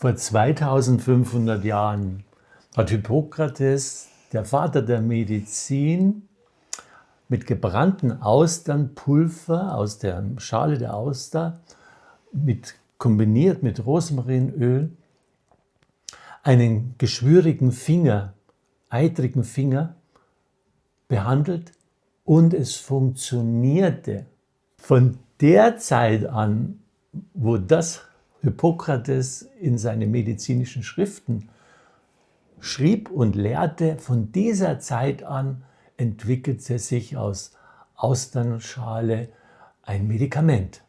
Vor 2500 Jahren hat Hippokrates, der Vater der Medizin, mit gebrannten Austernpulver aus der Schale der Auster, kombiniert mit Rosmarinöl, einen geschwürigen Finger, eitrigen Finger behandelt und es funktionierte. Von der Zeit an, wo das Hippokrates in seine medizinischen Schriften schrieb und lehrte, von dieser Zeit an entwickelte sich aus Austernschale ein Medikament.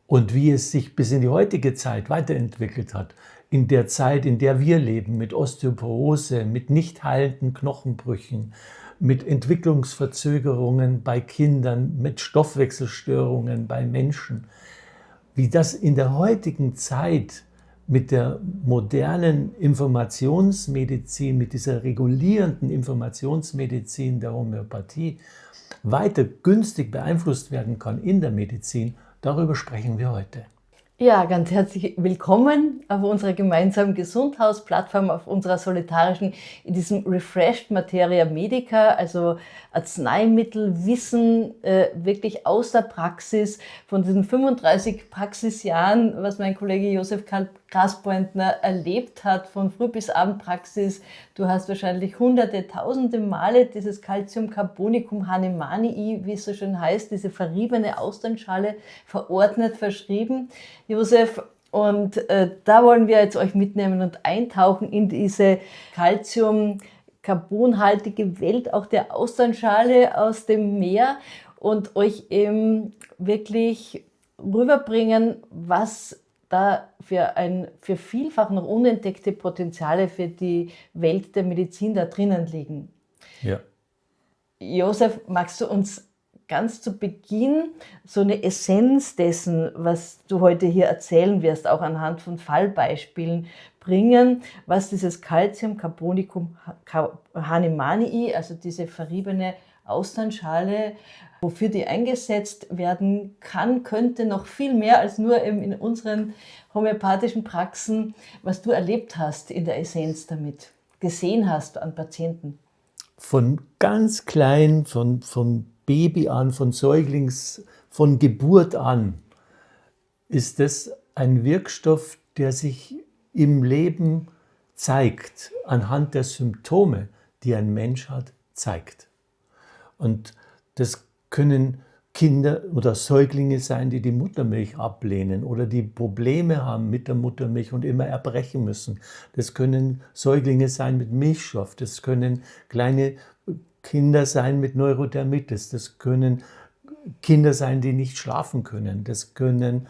Und wie es sich bis in die heutige Zeit weiterentwickelt hat, in der Zeit, in der wir leben, mit Osteoporose, mit nicht heilenden Knochenbrüchen, mit Entwicklungsverzögerungen bei Kindern, mit Stoffwechselstörungen bei Menschen, wie das in der heutigen Zeit mit der modernen Informationsmedizin, mit dieser regulierenden Informationsmedizin der Homöopathie weiter günstig beeinflusst werden kann in der Medizin, darüber sprechen wir heute. Ja, ganz herzlich willkommen auf unserer gemeinsamen Gesundhausplattform, auf unserer solidarischen, in diesem Refreshed Materia Medica, also Arzneimittelwissen, wirklich aus der Praxis, von diesen 35 Praxisjahren, was mein Kollege Josef Karl Graspointner erlebt hat, von Früh- bis Abendpraxis. Du hast wahrscheinlich hunderte, tausende Male dieses Calcium Carbonicum Hahnemanii, wie es so schön heißt, diese verriebene Austernschale verordnet, verschrieben, Josef. Und da wollen wir jetzt euch mitnehmen und eintauchen in diese Calcium-Carbonhaltige Welt auch der Austernschale aus dem Meer und euch eben wirklich rüberbringen, was da für vielfach noch unentdeckte Potenziale für die Welt der Medizin da drinnen liegen. Ja. Josef, magst du uns ganz zu Beginn so eine Essenz dessen, was du heute hier erzählen wirst, auch anhand von Fallbeispielen bringen, was dieses Calcium Carbonicum Hahnemanii, also diese verriebene Austernschale, wofür die eingesetzt werden kann, könnte noch viel mehr als nur in unseren homöopathischen Praxen, was du erlebt hast in der Essenz damit, gesehen hast an Patienten. Von ganz klein, von Baby an, von Geburt an, ist es ein Wirkstoff, der sich im Leben zeigt, anhand der Symptome, die ein Mensch hat, zeigt. Und das können Kinder oder Säuglinge sein, die die Muttermilch ablehnen oder die Probleme haben mit der Muttermilch und immer erbrechen müssen. Das können Säuglinge sein mit Milchstoff, das können kleine Kinder sein mit Neurodermitis, das können Kinder sein, die nicht schlafen können, das können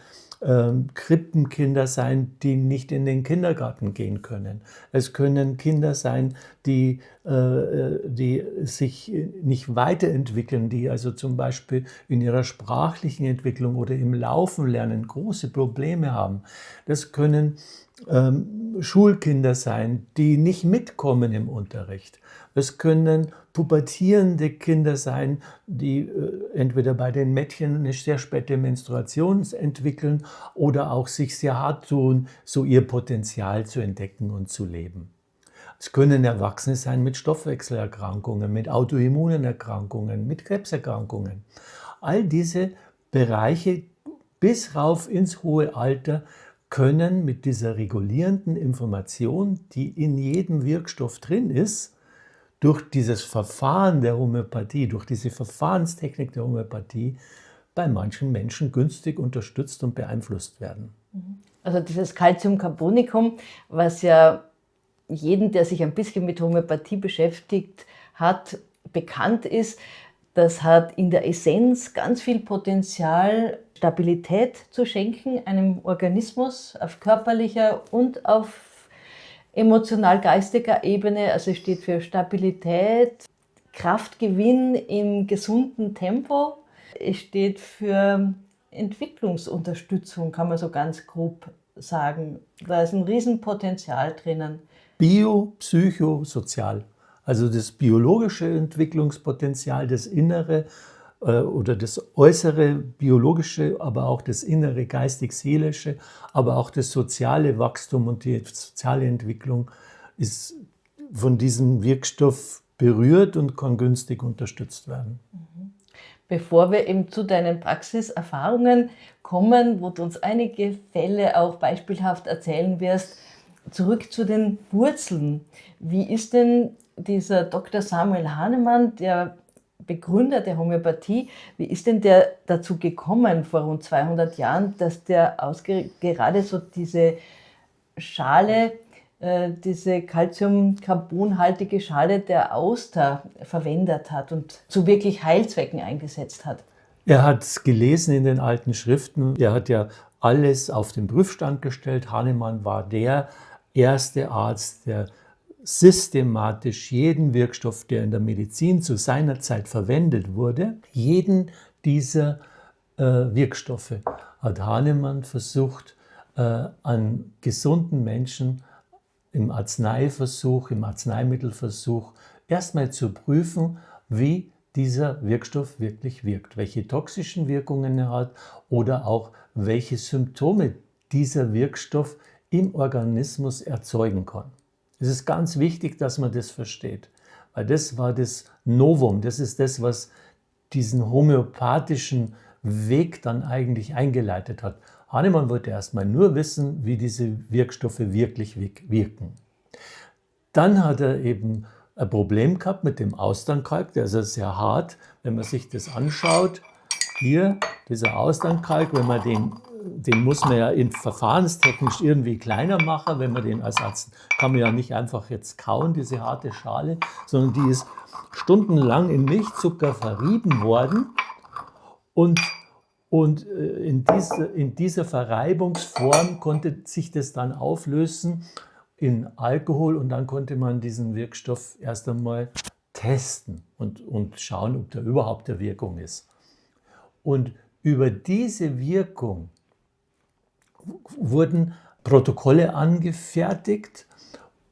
Krippenkinder sein, die nicht in den Kindergarten gehen können. Es können Kinder sein, die sich nicht weiterentwickeln, die also zum Beispiel in ihrer sprachlichen Entwicklung oder im Laufen lernen große Probleme haben. Das können Schulkinder sein, die nicht mitkommen im Unterricht. Es können pubertierende Kinder sein, die entweder bei den Mädchen eine sehr späte Menstruation entwickeln oder auch sich sehr hart tun, so ihr Potenzial zu entdecken und zu leben. Es können Erwachsene sein mit Stoffwechselerkrankungen, mit autoimmunen Erkrankungen, mit Krebserkrankungen. All diese Bereiche bis rauf ins hohe Alter können mit dieser regulierenden Information, die in jedem Wirkstoff drin ist, durch dieses Verfahren der Homöopathie, durch diese Verfahrenstechnik der Homöopathie bei manchen Menschen günstig unterstützt und beeinflusst werden. Also dieses Calcium Carbonicum, was ja jeden, der sich ein bisschen mit Homöopathie beschäftigt hat, bekannt ist, das hat in der Essenz ganz viel Potenzial, Stabilität zu schenken, einem Organismus auf körperlicher und auf emotional-geistiger Ebene. Also es steht für Stabilität, Kraftgewinn im gesunden Tempo. Es steht für Entwicklungsunterstützung, kann man so ganz grob sagen. Da ist ein Riesenpotenzial drinnen. Biopsychosozial, also das biologische Entwicklungspotenzial, das innere oder das äußere biologische, aber auch das innere geistig-seelische, aber auch das soziale Wachstum und die soziale Entwicklung ist von diesem Wirkstoff berührt und kann günstig unterstützt werden. Bevor wir eben zu deinen Praxiserfahrungen kommen, wo du uns einige Fälle auch beispielhaft erzählen wirst, zurück zu den Wurzeln. Wie ist denn dieser Dr. Samuel Hahnemann, der Begründer der Homöopathie, wie ist denn der dazu gekommen vor rund 200 Jahren, dass der gerade so diese Schale, diese calciumcarbonhaltige Schale der Auster verwendet hat und zu wirklich Heilzwecken eingesetzt hat? Er hat es gelesen in den alten Schriften. Er hat ja alles auf den Prüfstand gestellt. Hahnemann war der erste Arzt, der systematisch jeden Wirkstoff, der in der Medizin zu seiner Zeit verwendet wurde, jeden dieser Wirkstoffe hat Hahnemann versucht, an gesunden Menschen im Arzneiversuch, im Arzneimittelversuch erstmal zu prüfen, wie dieser Wirkstoff wirklich wirkt, welche toxischen Wirkungen er hat oder auch welche Symptome dieser Wirkstoff im Organismus erzeugen kann. Es ist ganz wichtig, dass man das versteht, weil das war das Novum, das ist das, was diesen homöopathischen Weg dann eigentlich eingeleitet hat. Hahnemann wollte erstmal nur wissen, wie diese Wirkstoffe wirklich wirken. Dann hat er eben ein Problem gehabt mit dem Austernkalk, der ist ja sehr hart, wenn man sich das anschaut. Hier, dieser Austernkalk, wenn man den muss man ja verfahrenstechnisch irgendwie kleiner machen, wenn man den als Arzt, kann man ja nicht einfach jetzt kauen, diese harte Schale, sondern die ist stundenlang in Milchzucker verrieben worden und in dieser Verreibungsform konnte sich das dann auflösen in Alkohol und dann konnte man diesen Wirkstoff erst einmal testen und schauen, ob der überhaupt der Wirkung ist. Und über diese Wirkung wurden Protokolle angefertigt,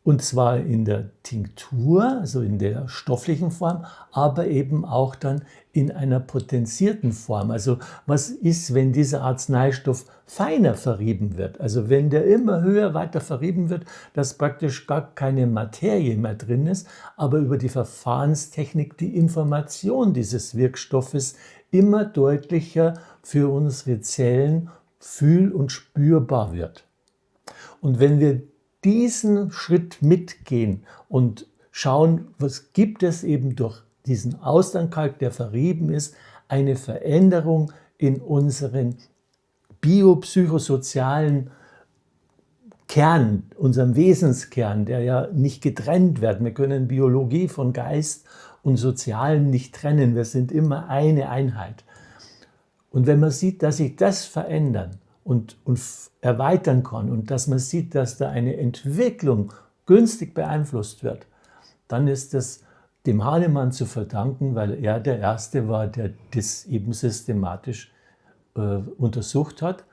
und zwar in der Tinktur, also in der stofflichen Form, aber eben auch dann in einer potenzierten Form. Also was ist, wenn dieser Arzneistoff feiner verrieben wird? Also wenn der immer höher weiter verrieben wird, dass praktisch gar keine Materie mehr drin ist, aber über die Verfahrenstechnik die Information dieses Wirkstoffes immer deutlicher für unsere Zellen fühl- und spürbar wird. Und wenn wir diesen Schritt mitgehen und schauen, was gibt es eben durch diesen Austernkalk, der verrieben ist, eine Veränderung in unseren biopsychosozialen Kern, unserem Wesenskern, der ja nicht getrennt wird. Wir können Biologie von Geist und Sozialen nicht trennen. Wir sind immer eine Einheit. Und wenn man sieht, dass sich das verändern und erweitern kann und dass man sieht, dass da eine Entwicklung günstig beeinflusst wird, dann ist das dem Hahnemann zu verdanken, weil er der Erste war, der das eben systematisch untersucht hat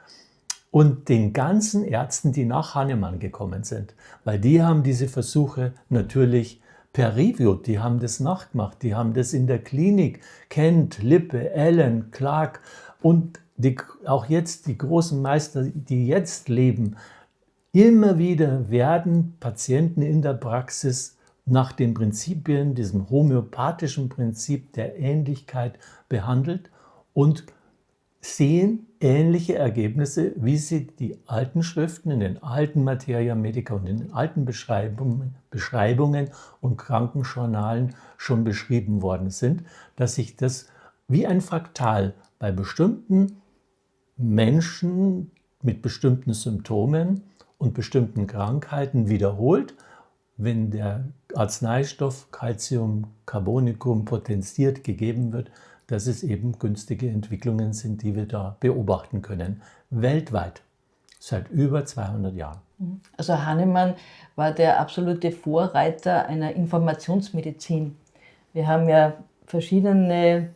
und den ganzen Ärzten, die nach Hahnemann gekommen sind, weil die haben diese Versuche natürlich per Review, die haben das nachgemacht, die haben das in der Klinik, Kent, Lippe, Allen, Clark und auch jetzt die großen Meister, die jetzt leben, immer wieder werden Patienten in der Praxis nach den Prinzipien, diesem homöopathischen Prinzip der Ähnlichkeit behandelt und sehen ähnliche Ergebnisse, wie sie die alten Schriften in den alten Materia Medica und in den alten Beschreibungen und Krankenjournalen schon beschrieben worden sind, dass sich das wie ein Fraktal bei bestimmten Menschen mit bestimmten Symptomen und bestimmten Krankheiten wiederholt, wenn der Arzneistoff Calcium carbonicum potenziert gegeben wird, dass es eben günstige Entwicklungen sind, die wir da beobachten können, weltweit, seit über 200 Jahren. Also Hahnemann war der absolute Vorreiter einer Informationsmedizin. Wir haben ja verschiedene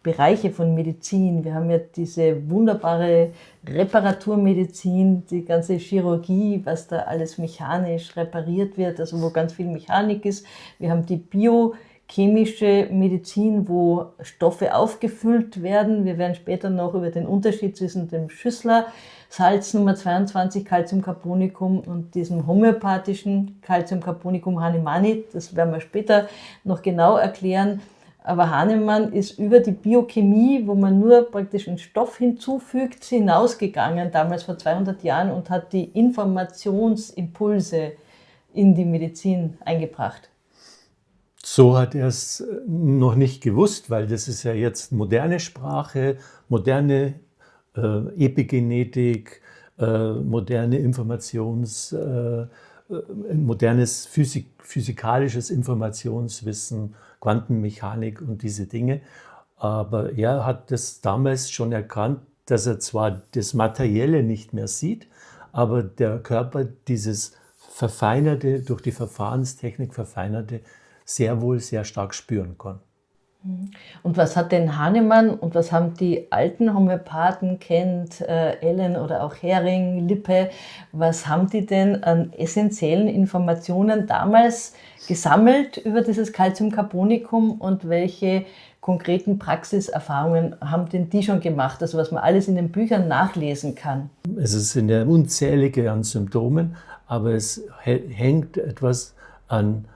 Bereiche von Medizin. Wir haben ja diese wunderbare Reparaturmedizin, die ganze Chirurgie, was da alles mechanisch repariert wird, also wo ganz viel Mechanik ist. Wir haben die chemische Medizin, wo Stoffe aufgefüllt werden. Wir werden später noch über den Unterschied zwischen dem Schüssler Salz Nummer 22, Calciumcarbonicum, und diesem homöopathischen Calciumcarbonicum Hahnemanni, das werden wir später noch genau erklären. Aber Hahnemann ist über die Biochemie, wo man nur praktisch einen Stoff hinzufügt, hinausgegangen, damals vor 200 Jahren, und hat die Informationsimpulse in die Medizin eingebracht. So hat er es noch nicht gewusst, weil das ist ja jetzt moderne Sprache, moderne Epigenetik, moderne modernes physikalisches Informationswissen, Quantenmechanik und diese Dinge. Aber er hat das damals schon erkannt, dass er zwar das Materielle nicht mehr sieht, aber der Körper dieses verfeinerte, durch die Verfahrenstechnik verfeinerte, sehr wohl sehr stark spüren kann. Und was hat denn Hahnemann und was haben die alten Homöopathen, Kent, Ellen oder auch Hering, Lippe, was haben die denn an essentiellen Informationen damals gesammelt über dieses Calciumcarbonicum und welche konkreten Praxiserfahrungen haben denn die schon gemacht, also was man alles in den Büchern nachlesen kann? Es sind ja unzählige an Symptomen, aber es hängt etwas an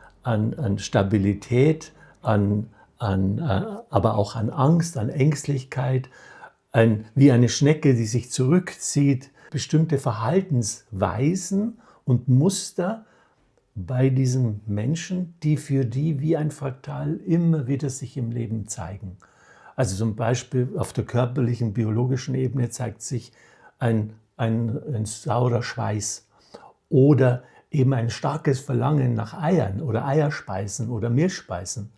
Stabilität, aber auch an Angst, an Ängstlichkeit, wie eine Schnecke, die sich zurückzieht, bestimmte Verhaltensweisen und Muster bei diesen Menschen, die für die wie ein Fraktal immer wieder sich im Leben zeigen. Also zum Beispiel auf der körperlichen, biologischen Ebene zeigt sich ein saurer Schweiß oder eben ein starkes Verlangen nach Eiern oder Eierspeisen oder Milchspeisen.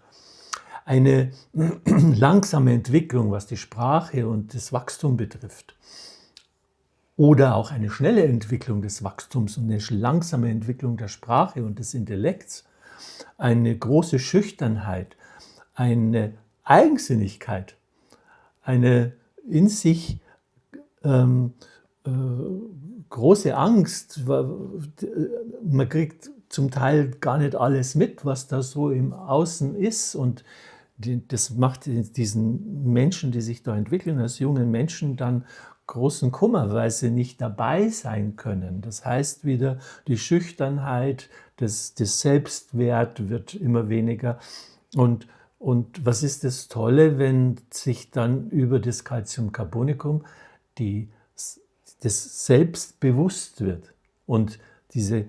Eine langsame Entwicklung, was die Sprache und das Wachstum betrifft. Oder auch eine schnelle Entwicklung des Wachstums und eine langsame Entwicklung der Sprache und des Intellekts. Eine große Schüchternheit, eine Eigensinnigkeit, eine in sich große Angst. Man kriegt zum Teil gar nicht alles mit, was da so im Außen ist, und das macht diesen Menschen, die sich da entwickeln, als jungen Menschen, dann großen Kummer, weil sie nicht dabei sein können. Das heißt wieder, die Schüchternheit, das Selbstwert wird immer weniger. Und was ist das Tolle, wenn sich dann über das Calciumcarbonicum das Selbst bewusst wird und diese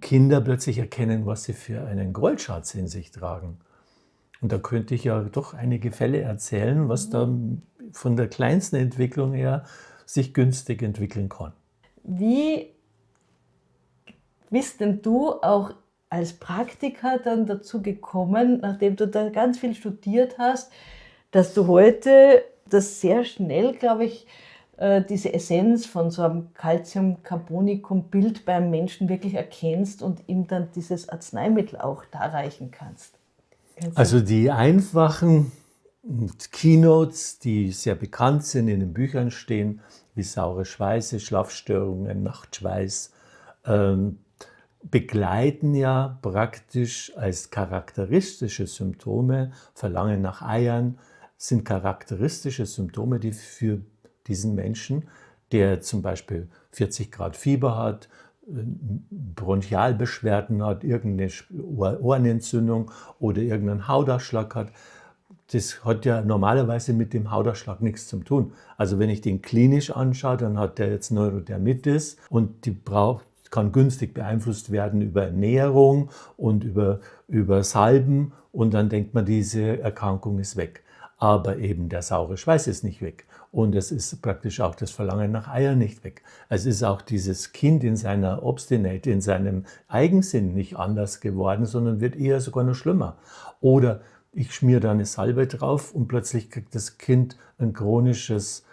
Kinder plötzlich erkennen, was sie für einen Goldschatz in sich tragen. Und da könnte ich ja doch einige Fälle erzählen, was da von der kleinsten Entwicklung her sich günstig entwickeln kann. Wie bist denn du auch als Praktiker dann dazu gekommen, nachdem du da ganz viel studiert hast, dass du heute das sehr schnell, glaube ich, diese Essenz von so einem Calciumcarbonicum-Bild beim Menschen wirklich erkennst und ihm dann dieses Arzneimittel auch darreichen kannst? Also die einfachen Keynotes, die sehr bekannt sind, in den Büchern stehen, wie saure Schweiße, Schlafstörungen, Nachtschweiß, begleiten ja praktisch als charakteristische Symptome, Verlangen nach Eiern, sind charakteristische Symptome, die für diesen Menschen, der zum Beispiel 40 Grad Fieber hat, Bronchialbeschwerden hat, irgendeine Ohrenentzündung oder irgendeinen Hautausschlag hat, das hat ja normalerweise mit dem Hautausschlag nichts zu tun. Also wenn ich den klinisch anschaue, dann hat der jetzt Neurodermitis und die kann günstig beeinflusst werden über Ernährung und über Salben, und dann denkt man, diese Erkrankung ist weg. Aber eben der saure Schweiß ist nicht weg. Und es ist praktisch auch das Verlangen nach Eiern nicht weg. Es ist auch dieses Kind in seiner Obstinate, in seinem Eigensinn nicht anders geworden, sondern wird eher sogar noch schlimmer. Oder ich schmiere da eine Salbe drauf und plötzlich kriegt das Kind ein chronisches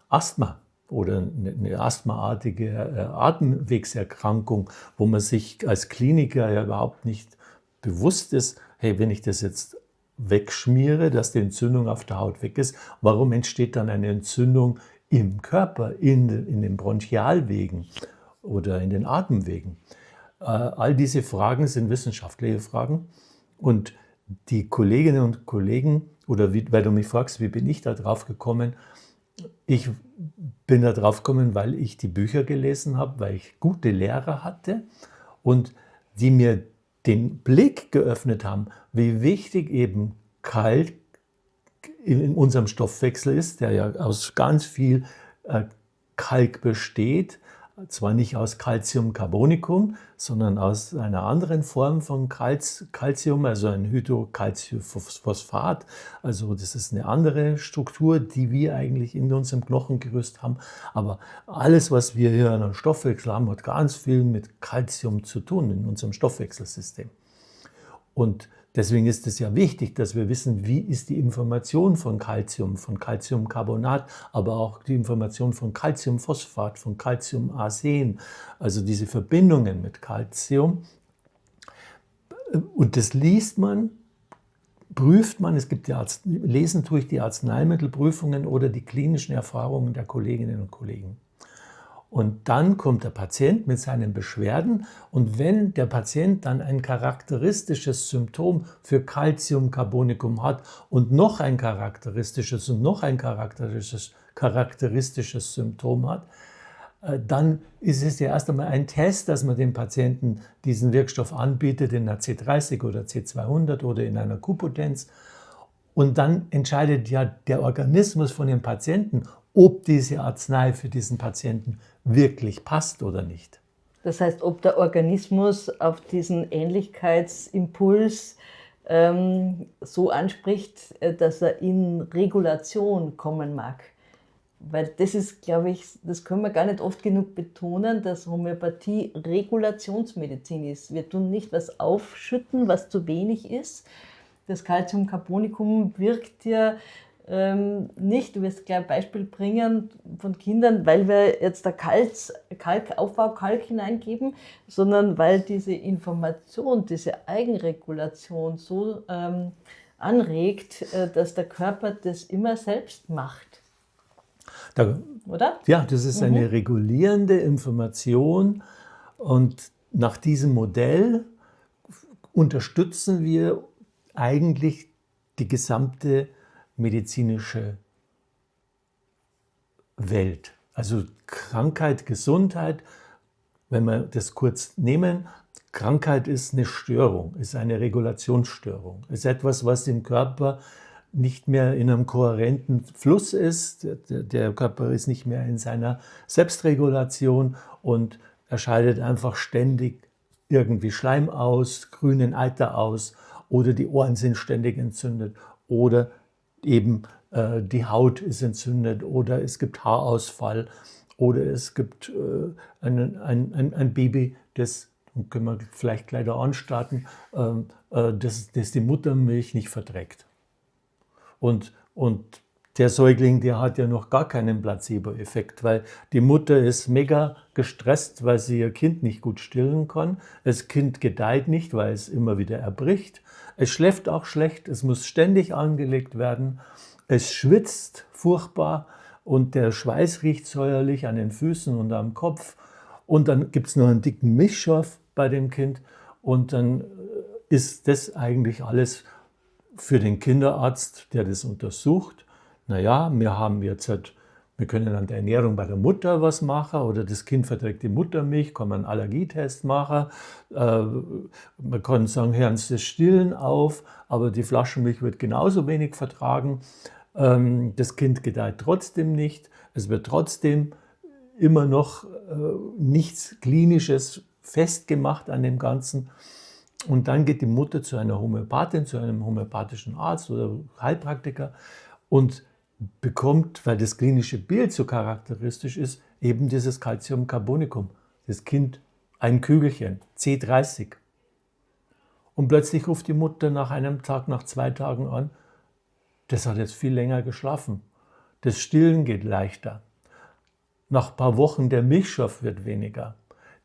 Asthma oder eine asthmaartige Atemwegserkrankung, wo man sich als Kliniker ja überhaupt nicht bewusst ist, hey, wenn ich das jetzt wegschmiere, dass die Entzündung auf der Haut weg ist, warum entsteht dann eine Entzündung im Körper, in den Bronchialwegen oder in den Atemwegen? All diese Fragen sind wissenschaftliche Fragen, und die Kolleginnen und Kollegen, oder weil du mich fragst, wie bin ich da drauf gekommen? Ich bin da drauf gekommen, weil ich die Bücher gelesen habe, weil ich gute Lehrer hatte und die mir den Blick geöffnet haben, wie wichtig eben Kalk in unserem Stoffwechsel ist, der ja aus ganz viel Kalk besteht. Zwar nicht aus Calciumcarbonicum, sondern aus einer anderen Form von Calcium, also ein Hydrocalciumphosphat. Also das ist eine andere Struktur, die wir eigentlich in unserem Knochengerüst haben. Aber alles, was wir hier in einem Stoffwechsel haben, hat ganz viel mit Calcium zu tun in unserem Stoffwechselsystem. Und deswegen ist es ja wichtig, dass wir wissen, wie ist die Information von Calciumcarbonat, aber auch die Information von Calciumphosphat, von Calciumarsen, also diese Verbindungen mit Calcium. Und das liest man, prüft man, es gibt ja lesen tue ich die Arzneimittelprüfungen oder die klinischen Erfahrungen der Kolleginnen und Kollegen. Und dann kommt der Patient mit seinen Beschwerden und wenn der Patient dann ein charakteristisches Symptom für Calciumcarbonicum hat und noch ein charakteristisches und noch ein charakteristisches Symptom hat, dann ist es ja erst einmal ein Test, dass man dem Patienten diesen Wirkstoff anbietet in einer C30 oder C200 oder in einer Q-Potenz. Und dann entscheidet ja der Organismus von dem Patienten, ob diese Arznei für diesen Patienten wirklich passt oder nicht. Das heißt, ob der Organismus auf diesen Ähnlichkeitsimpuls so anspricht, dass er in Regulation kommen mag. Weil das ist, glaube ich, das können wir gar nicht oft genug betonen, dass Homöopathie Regulationsmedizin ist. Wir tun nicht was aufschütten, was zu wenig ist. Das Calciumcarbonicum wirkt ja nicht, du wirst gleich ein Beispiel bringen von Kindern, weil wir jetzt da Kalkaufbau, Kalk hineingeben, sondern weil diese Information, diese Eigenregulation so anregt, dass der Körper das immer selbst macht. Oder? Ja, das ist eine regulierende Information und nach diesem Modell unterstützen wir eigentlich die gesamte medizinische Welt. Also Krankheit, Gesundheit, wenn wir das kurz nehmen, Krankheit ist eine Störung, ist eine Regulationsstörung, ist etwas, was im Körper nicht mehr in einem kohärenten Fluss ist. Der Körper ist nicht mehr in seiner Selbstregulation und er scheidet einfach ständig irgendwie Schleim aus, grünen Eiter aus oder die Ohren sind ständig entzündet oder eben die Haut ist entzündet oder es gibt Haarausfall oder es gibt ein Baby, das, können wir vielleicht gleich da anstarten, das die Muttermilch nicht verträgt. Und der Säugling, der hat ja noch gar keinen Placebo-Effekt, weil die Mutter ist mega gestresst, weil sie ihr Kind nicht gut stillen kann. Das Kind gedeiht nicht, weil es immer wieder erbricht. Es schläft auch schlecht, es muss ständig angelegt werden. Es schwitzt furchtbar und der Schweiß riecht säuerlich an den Füßen und am Kopf. Und dann gibt es noch einen dicken Milchschorf bei dem Kind. Und dann ist das eigentlich alles für den Kinderarzt, der das untersucht. Naja, wir können an der Ernährung bei der Mutter was machen oder das Kind verträgt die Muttermilch, kann man einen Allergietest machen. Man kann sagen, hören Sie das Stillen auf, aber die Flaschenmilch wird genauso wenig vertragen. Das Kind gedeiht trotzdem nicht. Es wird trotzdem immer noch nichts Klinisches festgemacht an dem Ganzen. Und dann geht die Mutter zu einer Homöopathin, zu einem homöopathischen Arzt oder Heilpraktiker und bekommt, weil das klinische Bild so charakteristisch ist, eben dieses Calciumcarbonicum. Das Kind ein Kügelchen, C30. Und plötzlich ruft die Mutter nach einem Tag, nach 2 Tagen an, das hat jetzt viel länger geschlafen. Das Stillen geht leichter. Nach ein paar Wochen der Milchschorf wird weniger.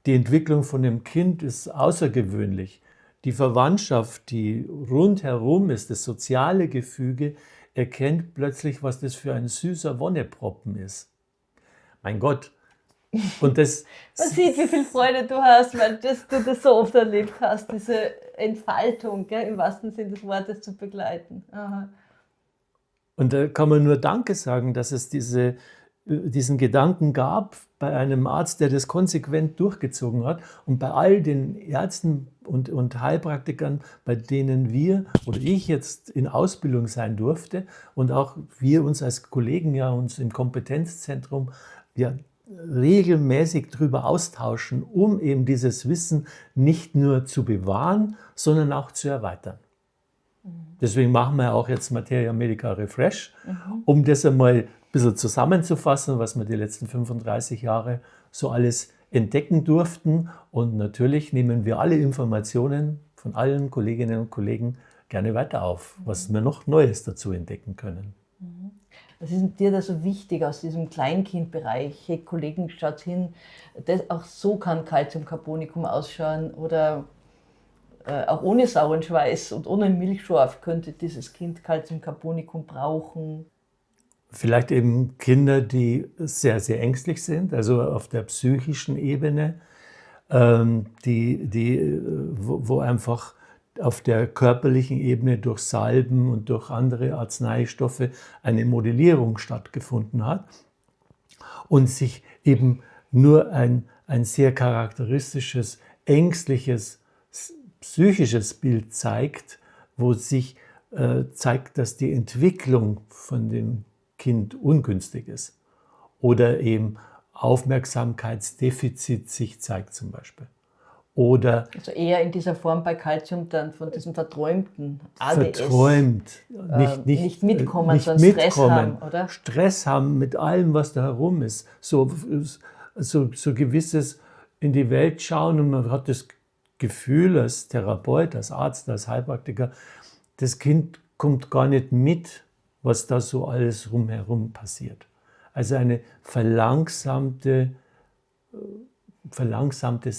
Die Entwicklung von dem Kind ist außergewöhnlich. Die Verwandtschaft, die rundherum ist, das soziale Gefüge, erkennt plötzlich, was das für ein süßer Wonneproppen ist. Mein Gott, Und das, Man sieht, wie viel Freude du hast, weil du das so oft erlebt hast, diese Entfaltung, gell, im wahrsten Sinne des Wortes zu begleiten. Aha. und da kann man nur Danke sagen, dass es diesen Gedanken gab bei einem Arzt, der das konsequent durchgezogen hat. Und bei all den Ärzten und Heilpraktikern, bei denen wir oder ich jetzt in Ausbildung sein durfte und auch wir uns als Kollegen ja uns im Kompetenzzentrum ja regelmäßig darüber austauschen, um eben dieses Wissen nicht nur zu bewahren, sondern auch zu erweitern. Deswegen machen wir auch jetzt Materia Medica Refresh, um das einmal ein bisschen zusammenzufassen, was wir die letzten 35 Jahre so alles entdecken durften. Und natürlich nehmen wir alle Informationen von allen Kolleginnen und Kollegen gerne weiter auf, was wir noch Neues dazu entdecken können. Was ist dir da so wichtig aus diesem Kleinkindbereich? Hey, Kollegen, schaut hin, auch so kann Calciumcarbonicum ausschauen oder auch ohne sauren Schweiß und ohne Milchschorf könnte dieses Kind Calciumcarbonicum brauchen. Vielleicht eben Kinder, die sehr, sehr ängstlich sind, also auf der psychischen Ebene, wo einfach auf der körperlichen Ebene durch Salben und durch andere Arzneistoffe eine Modellierung stattgefunden hat und sich eben nur ein sehr charakteristisches, ängstliches, psychisches Bild zeigt, wo sich zeigt, dass die Entwicklung von dem Kind ungünstig ist oder eben Aufmerksamkeitsdefizit sich zeigt zum Beispiel. Oder also eher in dieser Form bei Calcium dann von diesem verträumten ADS. Verträumt, nicht mitkommen, nicht sondern Stress mitkommen. haben, oder? Stress haben mit allem, was da herum ist. So gewisses in die Welt schauen und man hat das Gefühl als Therapeut, als Arzt, als Heilpraktiker, das Kind kommt gar nicht mit, was da so alles rumherum passiert. Also eine verlangsamtes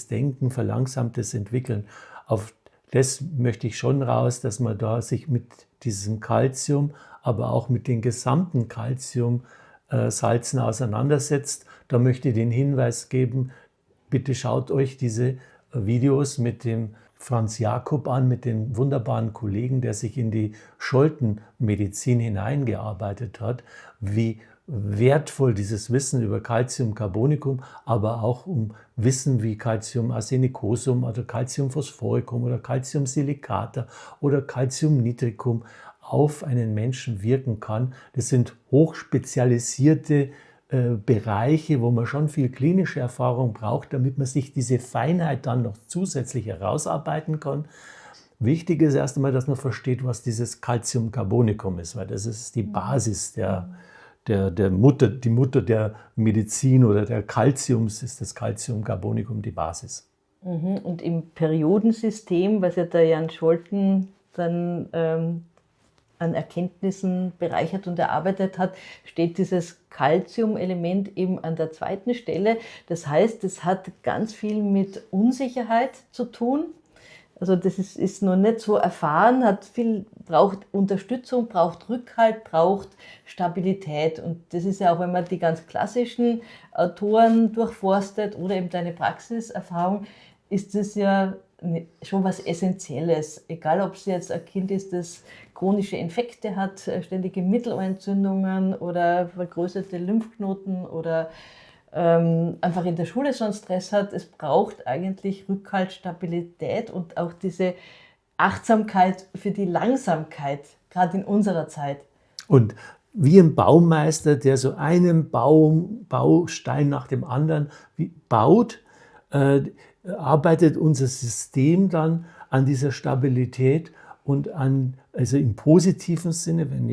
Denken, verlangsamtes Entwickeln. Auf das möchte ich schon raus, dass man da sich mit diesem Calcium, aber auch mit den gesamten Calciumsalzen auseinandersetzt. Da möchte ich den Hinweis geben, bitte schaut euch diese Videos mit dem Franz Jakob an, mit dem wunderbaren Kollegen, der sich in die Scholtenmedizin hineingearbeitet hat, wie wertvoll dieses Wissen über Calciumcarbonicum, aber auch um Wissen wie Calciumarsenicosum oder Calciumphosphoricum oder Calciumsilicata oder Calciumnitricum auf einen Menschen wirken kann. Das sind hochspezialisierte Bereiche, wo man schon viel klinische Erfahrung braucht, damit man sich diese Feinheit dann noch zusätzlich herausarbeiten kann. Wichtig ist erst einmal, dass man versteht, was dieses Calciumcarbonicum ist, weil das ist die Basis die Mutter der Medizin oder der Calciums ist das Calciumcarbonicum die Basis. Und im Periodensystem, was ja der Jan Scholten dann an Erkenntnissen bereichert und erarbeitet hat, steht dieses Calcium-Element eben an der zweiten Stelle. Das heißt, es hat ganz viel mit Unsicherheit zu tun. Also das ist noch nicht so erfahren, braucht Unterstützung, braucht Rückhalt, braucht Stabilität. Und das ist ja auch, wenn man die ganz klassischen Autoren durchforstet oder eben deine Praxiserfahrung, ist das ja schon was Essentielles. Egal, ob es jetzt ein Kind ist, das chronische Infekte hat, ständige Mittelohrentzündungen oder vergrößerte Lymphknoten oder einfach in der Schule schon Stress hat. Es braucht eigentlich Rückhalt, Stabilität und auch diese Achtsamkeit für die Langsamkeit, gerade in unserer Zeit. Und wie ein Baumeister, der so einen Baustein nach dem anderen baut, arbeitet unser System dann an dieser Stabilität und also im positiven Sinne, wenn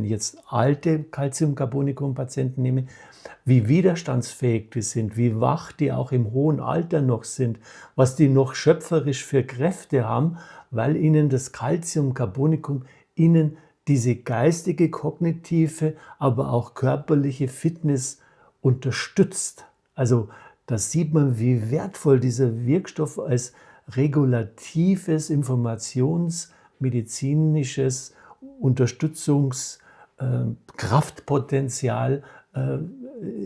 ich jetzt alte Calciumcarbonicum-Patienten nehme, wie widerstandsfähig die sind, wie wach die auch im hohen Alter noch sind, was die noch schöpferisch für Kräfte haben, weil ihnen das Calciumcarbonicum ihnen diese geistige, kognitive, aber auch körperliche Fitness unterstützt. Also da sieht man, wie wertvoll dieser Wirkstoff als regulatives, informationsmedizinisches Unterstützungskraftpotenzial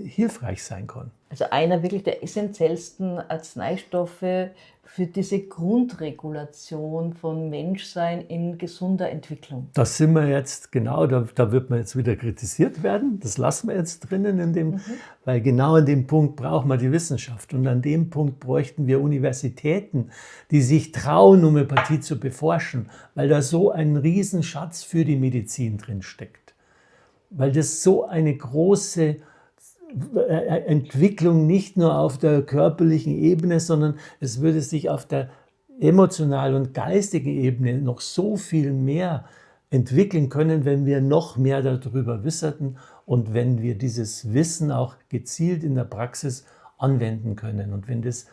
hilfreich sein kann. Also einer wirklich der essentiellsten Arzneistoffe für diese Grundregulation von Menschsein in gesunder Entwicklung. Das sind wir jetzt, genau, da wird man jetzt wieder kritisiert werden. Das lassen wir jetzt drinnen, weil genau an dem Punkt braucht man die Wissenschaft. Und an dem Punkt bräuchten wir Universitäten, die sich trauen, Homöopathie zu beforschen, weil da so ein Riesenschatz für die Medizin drin steckt. Weil das so eine große Entwicklung nicht nur auf der körperlichen Ebene, sondern es würde sich auf der emotionalen und geistigen Ebene noch so viel mehr entwickeln können, wenn wir noch mehr darüber wüssten und wenn wir dieses Wissen auch gezielt in der Praxis anwenden können und wenn das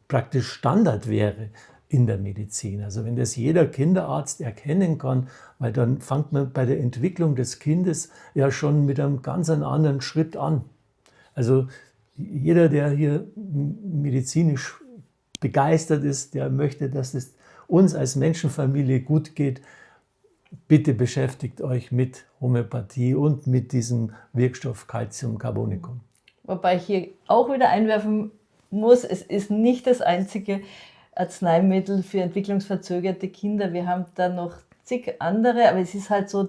praktisch Standard wäre in der Medizin. Also wenn das jeder Kinderarzt erkennen kann, weil dann fängt man bei der Entwicklung des Kindes ja schon mit einem ganz anderen Schritt an. Also jeder, der hier medizinisch begeistert ist, der möchte, dass es uns als Menschenfamilie gut geht, bitte beschäftigt euch mit Homöopathie und mit diesem Wirkstoff Calciumcarbonicum. Wobei ich hier auch wieder einwerfen muss, es ist nicht das einzige Arzneimittel für entwicklungsverzögerte Kinder. Wir haben da noch zig andere, aber es ist halt so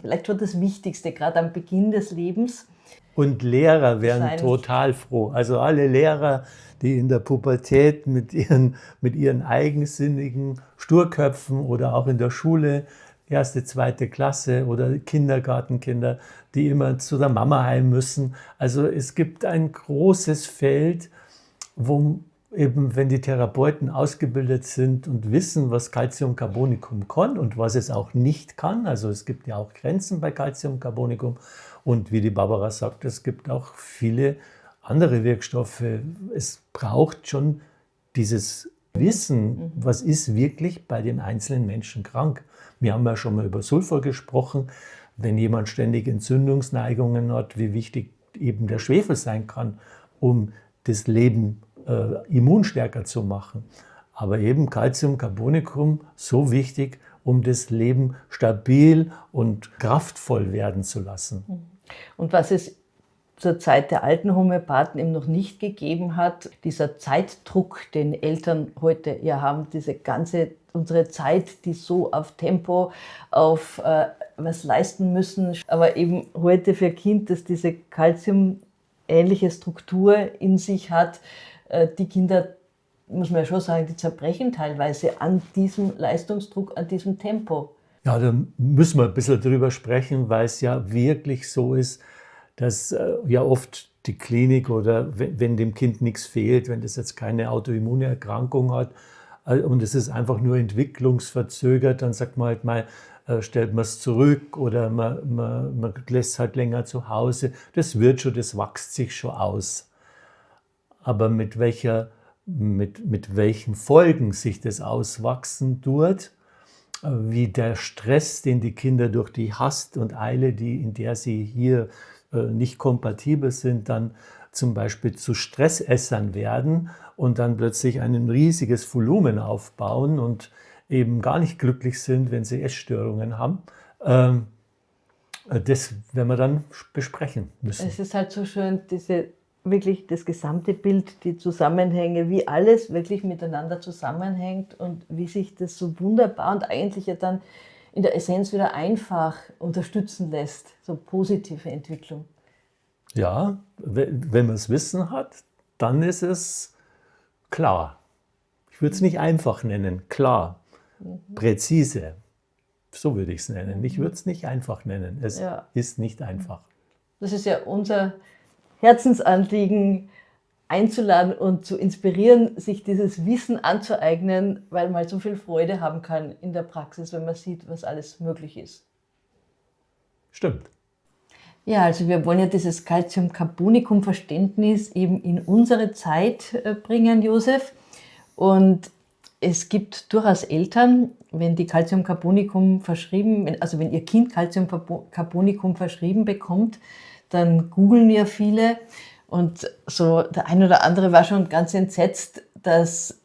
vielleicht schon das Wichtigste, gerade am Beginn des Lebens. Und Lehrer wären total froh. Also alle Lehrer, die in der Pubertät mit ihren eigensinnigen Sturköpfen oder auch in der Schule, 1., 2. Klasse oder Kindergartenkinder, die immer zu der Mama heim müssen. Also es gibt ein großes Feld, wo eben, wenn die Therapeuten ausgebildet sind und wissen, was Calciumcarbonicum kann und was es auch nicht kann, also es gibt ja auch Grenzen bei Calciumcarbonicum und wie die Barbara sagt, es gibt auch viele andere Wirkstoffe. Es braucht schon dieses Wissen, was ist wirklich bei dem einzelnen Menschen krank. Wir haben ja schon mal über Sulfur gesprochen, wenn jemand ständig Entzündungsneigungen hat, wie wichtig eben der Schwefel sein kann, um das Leben immunstärker zu machen. Aber eben Calciumcarbonicum so wichtig, um das Leben stabil und kraftvoll werden zu lassen. Und was es zur Zeit der alten Homöopathen eben noch nicht gegeben hat, dieser Zeitdruck, den Eltern heute ja haben, unsere Zeit, die so auf Tempo, auf was leisten müssen, aber eben heute für ein Kind, das diese Calcium-ähnliche Struktur in sich hat, die Kinder, muss man ja schon sagen, die zerbrechen teilweise an diesem Leistungsdruck, an diesem Tempo. Ja, da müssen wir ein bisschen drüber sprechen, weil es ja wirklich so ist, dass ja oft die Klinik oder wenn dem Kind nichts fehlt, wenn das jetzt keine autoimmune Erkrankung hat und es ist einfach nur entwicklungsverzögert, dann sagt man halt mal, stellt man es zurück oder man lässt es halt länger zu Hause. Das wird schon, das wächst sich schon aus. Aber mit welchen Folgen sich das auswachsen tut, wie der Stress, den die Kinder durch die Hast und Eile, in der sie hier nicht kompatibel sind, dann zum Beispiel zu Stressessern werden und dann plötzlich ein riesiges Volumen aufbauen und eben gar nicht glücklich sind, wenn sie Essstörungen haben. Das werden wir dann besprechen müssen. Es ist halt so schön, wirklich das gesamte Bild, die Zusammenhänge, wie alles wirklich miteinander zusammenhängt und wie sich das so wunderbar und eigentlich ja dann in der Essenz wieder einfach unterstützen lässt, so positive Entwicklung. Ja, wenn man es Wissen hat, dann ist es klar. Ich würde es nicht einfach nennen, klar, präzise. So würde ich es nennen. Ich würde es nicht einfach nennen. Es ist nicht einfach. Das ist ja unser Herzensanliegen, einzuladen und zu inspirieren, sich dieses Wissen anzueignen, weil man so viel Freude haben kann in der Praxis, wenn man sieht, was alles möglich ist. Stimmt. Ja, also wir wollen ja dieses Calciumcarbonicum-Verständnis eben in unsere Zeit bringen, Josef. Und es gibt durchaus Eltern, wenn die Calciumcarbonicum wenn ihr Kind Calciumcarbonicum verschrieben bekommt, dann googeln ja viele und so der ein oder andere war schon ganz entsetzt, dass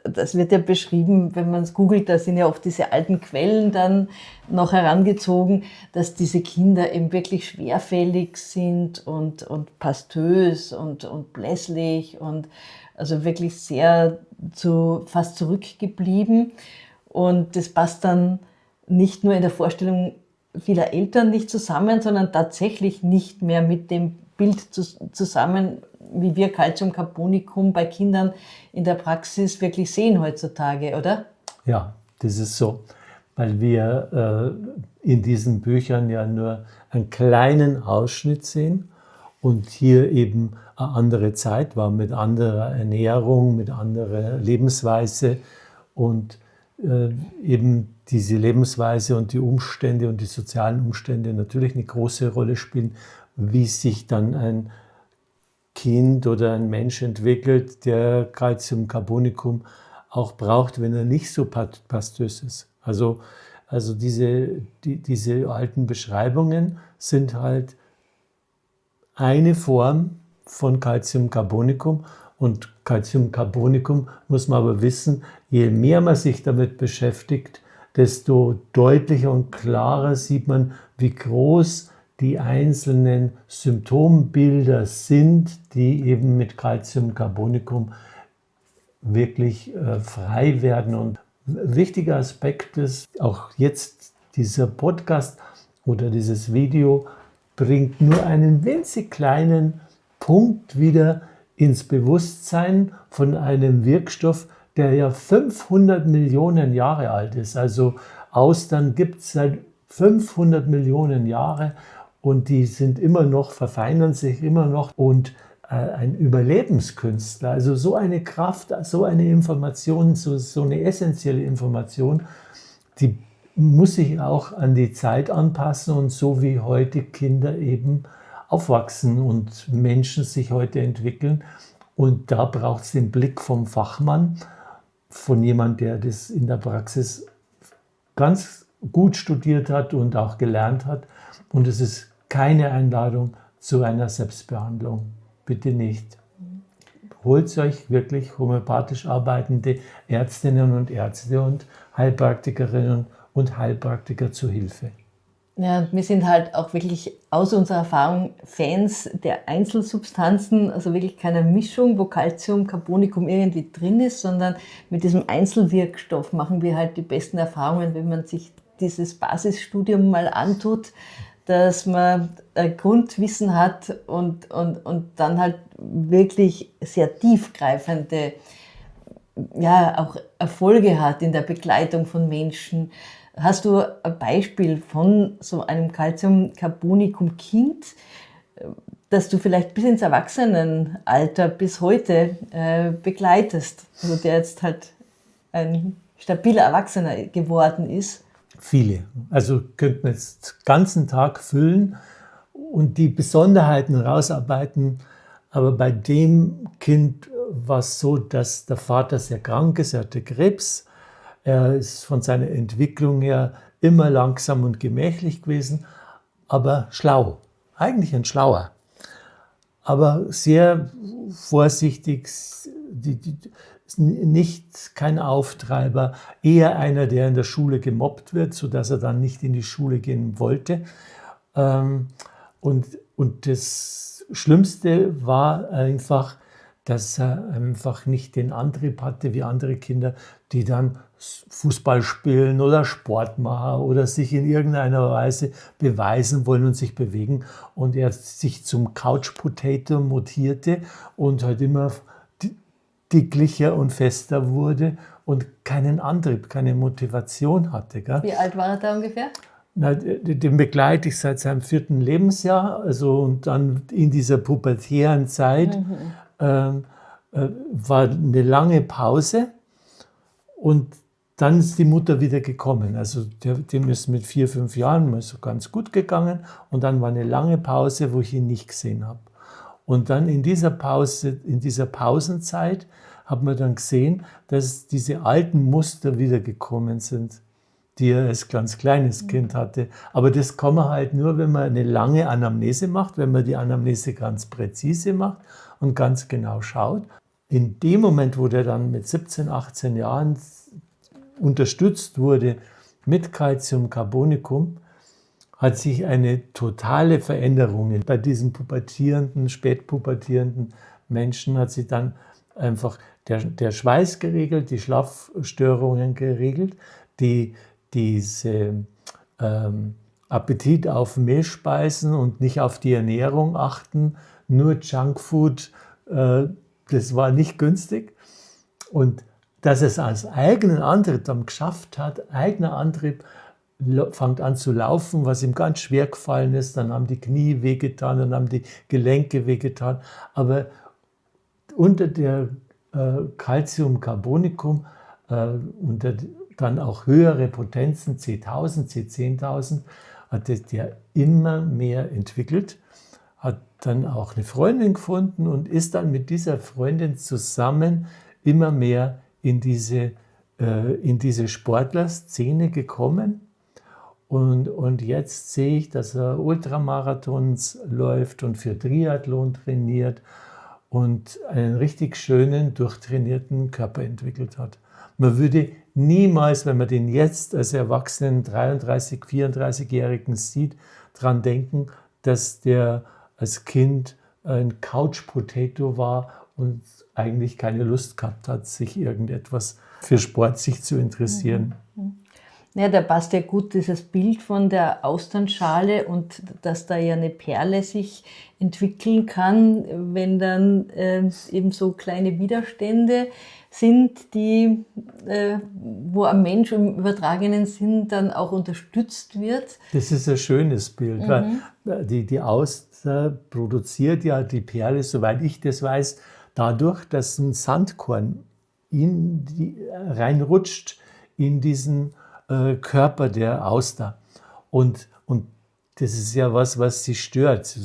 das wird ja beschrieben, wenn man es googelt, da sind ja oft diese alten Quellen dann noch herangezogen, dass diese Kinder eben wirklich schwerfällig sind und pastös und blässlich und also wirklich sehr fast zurückgeblieben. Und das passt dann nicht nur in der Vorstellung vieler Eltern nicht zusammen, sondern tatsächlich nicht mehr mit dem Bild zusammen, wie wir Calcium-Carbonicum bei Kindern in der Praxis wirklich sehen heutzutage, oder? Ja, das ist so, weil wir in diesen Büchern ja nur einen kleinen Ausschnitt sehen und hier eben eine andere Zeit war mit anderer Ernährung, mit anderer Lebensweise und eben diese Lebensweise und die Umstände und die sozialen Umstände natürlich eine große Rolle spielen, wie sich dann ein Kind oder ein Mensch entwickelt, der Calcium-Carbonicum auch braucht, wenn er nicht so pastös ist. Also diese alten Beschreibungen sind halt eine Form von Calcium-Carbonicum. Und Calcium-Carbonicum muss man aber wissen, je mehr man sich damit beschäftigt, desto deutlicher und klarer sieht man, wie groß die einzelnen Symptombilder sind, die eben mit Calcium-Carbonicum wirklich frei werden. Und ein wichtiger Aspekt ist, auch jetzt dieser Podcast oder dieses Video bringt nur einen winzig kleinen Punkt wieder ins Bewusstsein von einem Wirkstoff, der ja 500 Millionen Jahre alt ist. Also Austern gibt es seit 500 Millionen Jahren und die sind immer noch, verfeinern sich immer noch und ein Überlebenskünstler, also so eine Kraft, so eine Information, so eine essentielle Information, die muss sich auch an die Zeit anpassen und so wie heute Kinder eben aufwachsen und Menschen sich heute entwickeln. Und da braucht es den Blick vom Fachmann, von jemand, der das in der Praxis ganz gut studiert hat und auch gelernt hat. Und es ist keine Einladung zu einer Selbstbehandlung. Bitte nicht. Holt euch wirklich homöopathisch arbeitende Ärztinnen und Ärzte und Heilpraktikerinnen und Heilpraktiker zu Hilfe. Ja, wir sind halt auch wirklich aus unserer Erfahrung Fans der Einzelsubstanzen, also wirklich keiner Mischung, wo Calcium, Carbonicum irgendwie drin ist, sondern mit diesem Einzelwirkstoff machen wir halt die besten Erfahrungen, wenn man sich dieses Basisstudium mal antut, dass man ein Grundwissen hat und dann halt wirklich sehr tiefgreifende, ja, auch Erfolge hat in der Begleitung von Menschen. Hast du ein Beispiel von so einem Calcium-Carbonicum-Kind, das du vielleicht bis ins Erwachsenenalter, bis heute begleitest, also der jetzt halt ein stabiler Erwachsener geworden ist? Viele. Also könnten wir jetzt den ganzen Tag füllen und die Besonderheiten rausarbeiten. Aber bei dem Kind war es so, dass der Vater sehr krank ist, er hatte Krebs. Er ist von seiner Entwicklung her immer langsam und gemächlich gewesen, aber schlau. Eigentlich ein Schlauer. Aber sehr vorsichtig, nicht kein Auftreiber, eher einer, der in der Schule gemobbt wird, sodass er dann nicht in die Schule gehen wollte. Und das Schlimmste war einfach, dass er einfach nicht den Antrieb hatte wie andere Kinder, die dann Fußball spielen oder Sport machen oder sich in irgendeiner Weise beweisen wollen und sich bewegen. Und er sich zum Couch Potato mutierte und halt immer dicklicher und fester wurde und keinen Antrieb, keine Motivation hatte. Gell? Wie alt war er da ungefähr? Na, den begleite ich seit seinem 4. Lebensjahr, also und dann in dieser pubertären Zeit war eine lange Pause und dann ist die Mutter wieder gekommen. Also dem ist mit 4, 5 Jahren mal so ganz gut gegangen und dann war eine lange Pause, wo ich ihn nicht gesehen habe. Und dann in dieser Pause, in dieser Pausenzeit, hat man dann gesehen, dass diese alten Muster wieder gekommen sind, die er als ganz kleines Kind hatte. Aber das kann man halt nur, wenn man eine lange Anamnese macht, wenn man die Anamnese ganz präzise macht und ganz genau schaut. in dem Moment, wo der dann mit 17, 18 Jahren unterstützt wurde mit Calciumcarbonicum, hat sich eine totale Veränderung bei diesen pubertierenden, spätpubertierenden Menschen, hat sich dann einfach der Schweiß geregelt, die Schlafstörungen geregelt, diese Appetit auf Mehlspeisen und nicht auf die Ernährung achten, nur Junkfood, das war nicht günstig. Und dass es als eigenen Antrieb dann geschafft hat, eigener Antrieb, fängt an zu laufen, was ihm ganz schwer gefallen ist, dann haben die Knie wehgetan, dann haben die Gelenke wehgetan, aber unter der Calciumcarbonicum, unter dann auch höhere Potenzen, C1000, C10.000, hat der immer mehr entwickelt, hat dann auch eine Freundin gefunden und ist dann mit dieser Freundin zusammen immer mehr in diese Sportlerszene gekommen. Und jetzt sehe ich, dass er Ultramarathons läuft und für Triathlon trainiert und einen richtig schönen, durchtrainierten Körper entwickelt hat. Man würde niemals, wenn man den jetzt als erwachsenen 33-, 34-Jährigen sieht, daran denken, dass der als Kind ein Couch-Potato war und eigentlich keine Lust gehabt hat, sich irgendetwas für Sport sich zu interessieren. Ja, da passt ja gut dieses Bild von der Austernschale und dass da ja eine Perle sich entwickeln kann, wenn dann eben so kleine Widerstände sind, die, wo ein Mensch im übertragenen Sinn dann auch unterstützt wird. Das ist ein schönes Bild, weil die Auster produziert ja die Perle, soweit ich das weiß, dadurch, dass ein Sandkorn reinrutscht in diesen Körper der Auster. Und das ist ja was sie stört.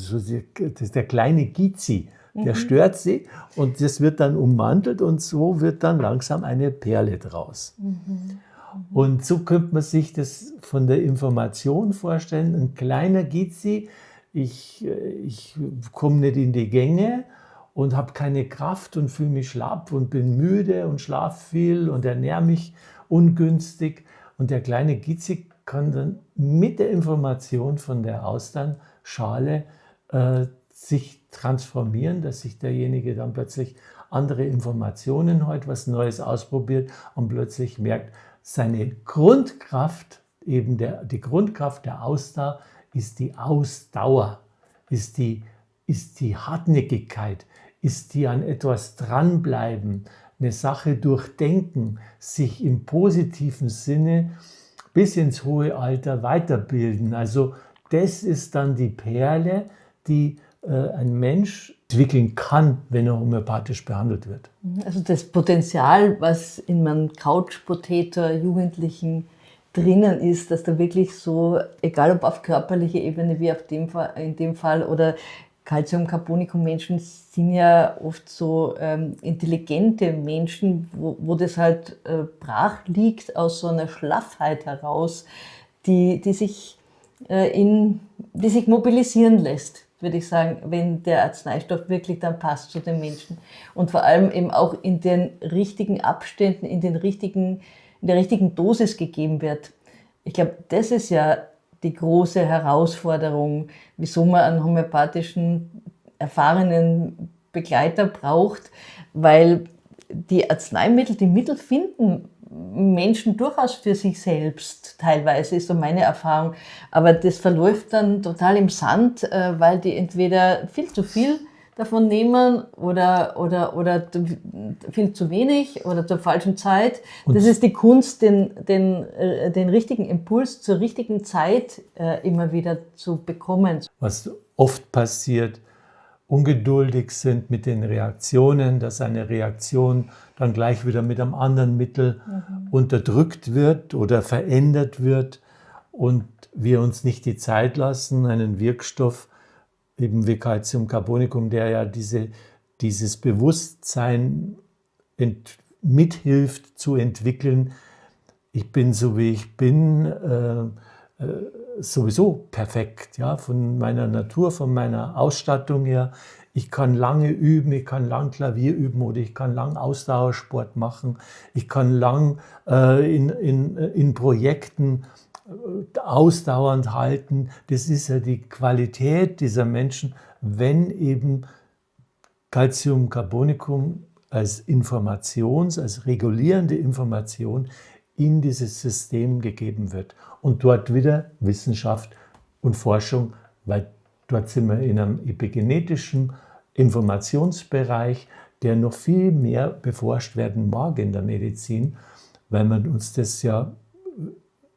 Der kleine Gizi, der stört sie und das wird dann ummantelt und so wird dann langsam eine Perle draus. Und so könnte man sich das von der Information vorstellen. Ein kleiner Gizi, ich komme nicht in die Gänge und habe keine Kraft und fühle mich schlapp und bin müde und schlafe viel und ernähre mich ungünstig. Und der kleine Gizi kann dann mit der Information von der Austernschale sich transformieren, dass sich derjenige dann plötzlich andere Informationen hat, was Neues ausprobiert und plötzlich merkt, seine Grundkraft, eben die Grundkraft der Auster ist die Ausdauer, ist die Hartnäckigkeit, ist die an etwas dranbleiben, eine Sache durchdenken, sich im positiven Sinne bis ins hohe Alter weiterbilden. Also das ist dann die Perle, die ein Mensch entwickeln kann, wenn er homöopathisch behandelt wird. Also das Potenzial, was in einem Couch-Potato-Jugendlichen drinnen ist, dass da wirklich so, egal ob auf körperlicher Ebene wie in dem Fall oder Calciumcarbonicum-Menschen sind ja oft so intelligente Menschen, wo das halt brach liegt aus so einer Schlaffheit heraus, die sich mobilisieren lässt, würde ich sagen, wenn der Arzneistoff wirklich dann passt zu den Menschen. Und vor allem eben auch in den richtigen Abständen, in der richtigen Dosis gegeben wird. Ich glaube, das ist ja die große Herausforderung, wieso man einen homöopathischen, erfahrenen Begleiter braucht, weil die Arzneimittel, die Mittel finden Menschen durchaus für sich selbst, teilweise ist so meine Erfahrung, aber das verläuft dann total im Sand, weil die entweder viel zu viel davon nehmen oder viel zu wenig oder zur falschen Zeit. Das ist die Kunst, den richtigen Impuls zur richtigen Zeit immer wieder zu bekommen. Was oft passiert, ungeduldig sind mit den Reaktionen, dass eine Reaktion dann gleich wieder mit einem anderen Mittel unterdrückt wird oder verändert wird und wir uns nicht die Zeit lassen, einen Wirkstoff eben wie Calciumcarbonicum, der ja dieses Bewusstsein mithilft zu entwickeln. Ich bin so wie ich bin, sowieso perfekt, ja, von meiner Natur, von meiner Ausstattung her. Ich kann lange üben, ich kann lang Klavier üben oder ich kann lang Ausdauersport machen. Ich kann lang in Projekten ausdauernd halten. Das ist ja die Qualität dieser Menschen, wenn eben Calcium-Carbonicum als als regulierende Information in dieses System gegeben wird. Und dort wieder Wissenschaft und Forschung, weil dort sind wir in einem epigenetischen Informationsbereich, der noch viel mehr beforscht werden mag in der Medizin, weil wir uns das ja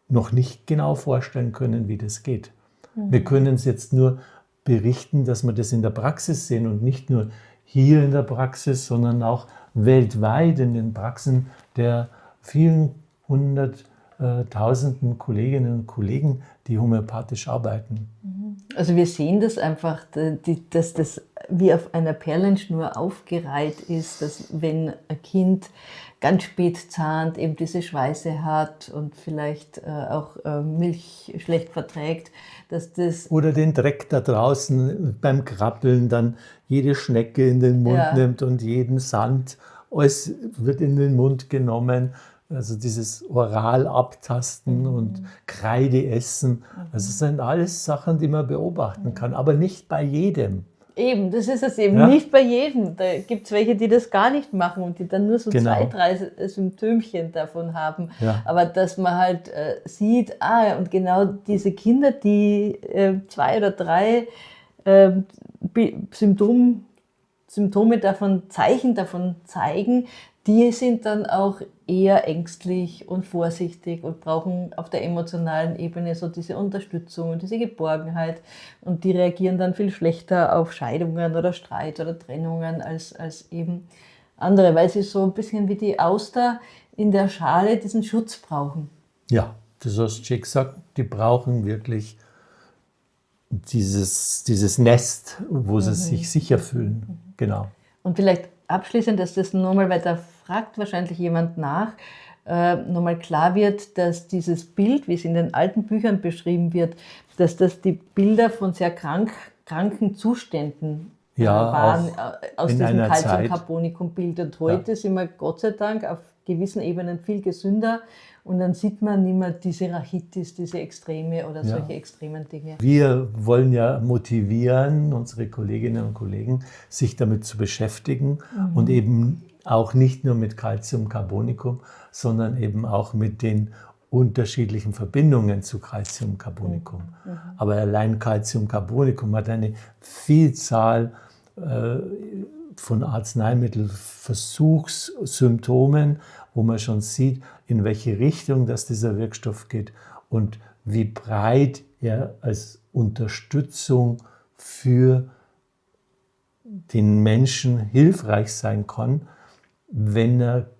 noch nicht genau vorstellen können, wie das geht. Wir können es jetzt nur berichten, dass wir das in der Praxis sehen und nicht nur hier in der Praxis, sondern auch weltweit in den Praxen der vielen hunderttausenden Kolleginnen und Kollegen, die homöopathisch arbeiten. Also wir sehen das einfach, dass das wie auf einer Perlenschnur aufgereiht ist, dass wenn ein Kind ganz spät zahnt, eben diese Schweiße hat und vielleicht auch Milch schlecht verträgt, dass das... Oder den Dreck da draußen beim Krabbeln dann jede Schnecke in den Mund nimmt und jeden Sand, alles wird in den Mund genommen. Also dieses oral abtasten und Kreide essen. Also das sind alles Sachen, die man beobachten kann, aber nicht bei jedem. Eben, das ist es eben, nicht bei jedem. Da gibt es welche, die das gar nicht machen und die dann nur so 2, 3 Symptömchen davon haben. Ja. Aber dass man halt sieht, und genau diese Kinder, die 2 oder 3 Symptome davon, Zeichen davon zeigen, die sind dann auch eher ängstlich und vorsichtig und brauchen auf der emotionalen Ebene so diese Unterstützung und diese Geborgenheit. Und die reagieren dann viel schlechter auf Scheidungen oder Streit oder Trennungen als eben andere, weil sie so ein bisschen wie die Auster in der Schale diesen Schutz brauchen. Ja, das hast du gesagt, die brauchen wirklich dieses Nest, wo sie sich sicher fühlen. Genau. Und vielleicht abschließend, dass das nochmal, weil da fragt wahrscheinlich jemand nach, nochmal klar wird, dass dieses Bild, wie es in den alten Büchern beschrieben wird, dass das die Bilder von sehr kranken Zuständen waren aus diesem Calcium-Carbonicum-Bild. Und heute sind wir Gott sei Dank auf gewissen Ebenen viel gesünder und dann sieht man nicht mehr diese Rachitis, diese Extreme oder solche extremen Dinge. Wir wollen ja motivieren, unsere Kolleginnen und Kollegen, sich damit zu beschäftigen und eben auch nicht nur mit Calcium-Carbonicum, sondern eben auch mit den unterschiedlichen Verbindungen zu Calcium-Carbonicum. Aber allein Calcium-Carbonicum hat eine Vielzahl von Arzneimittelversuchssymptomen, wo man schon sieht, in welche Richtung dass dieser Wirkstoff geht und wie breit er als Unterstützung für den Menschen hilfreich sein kann, wenn er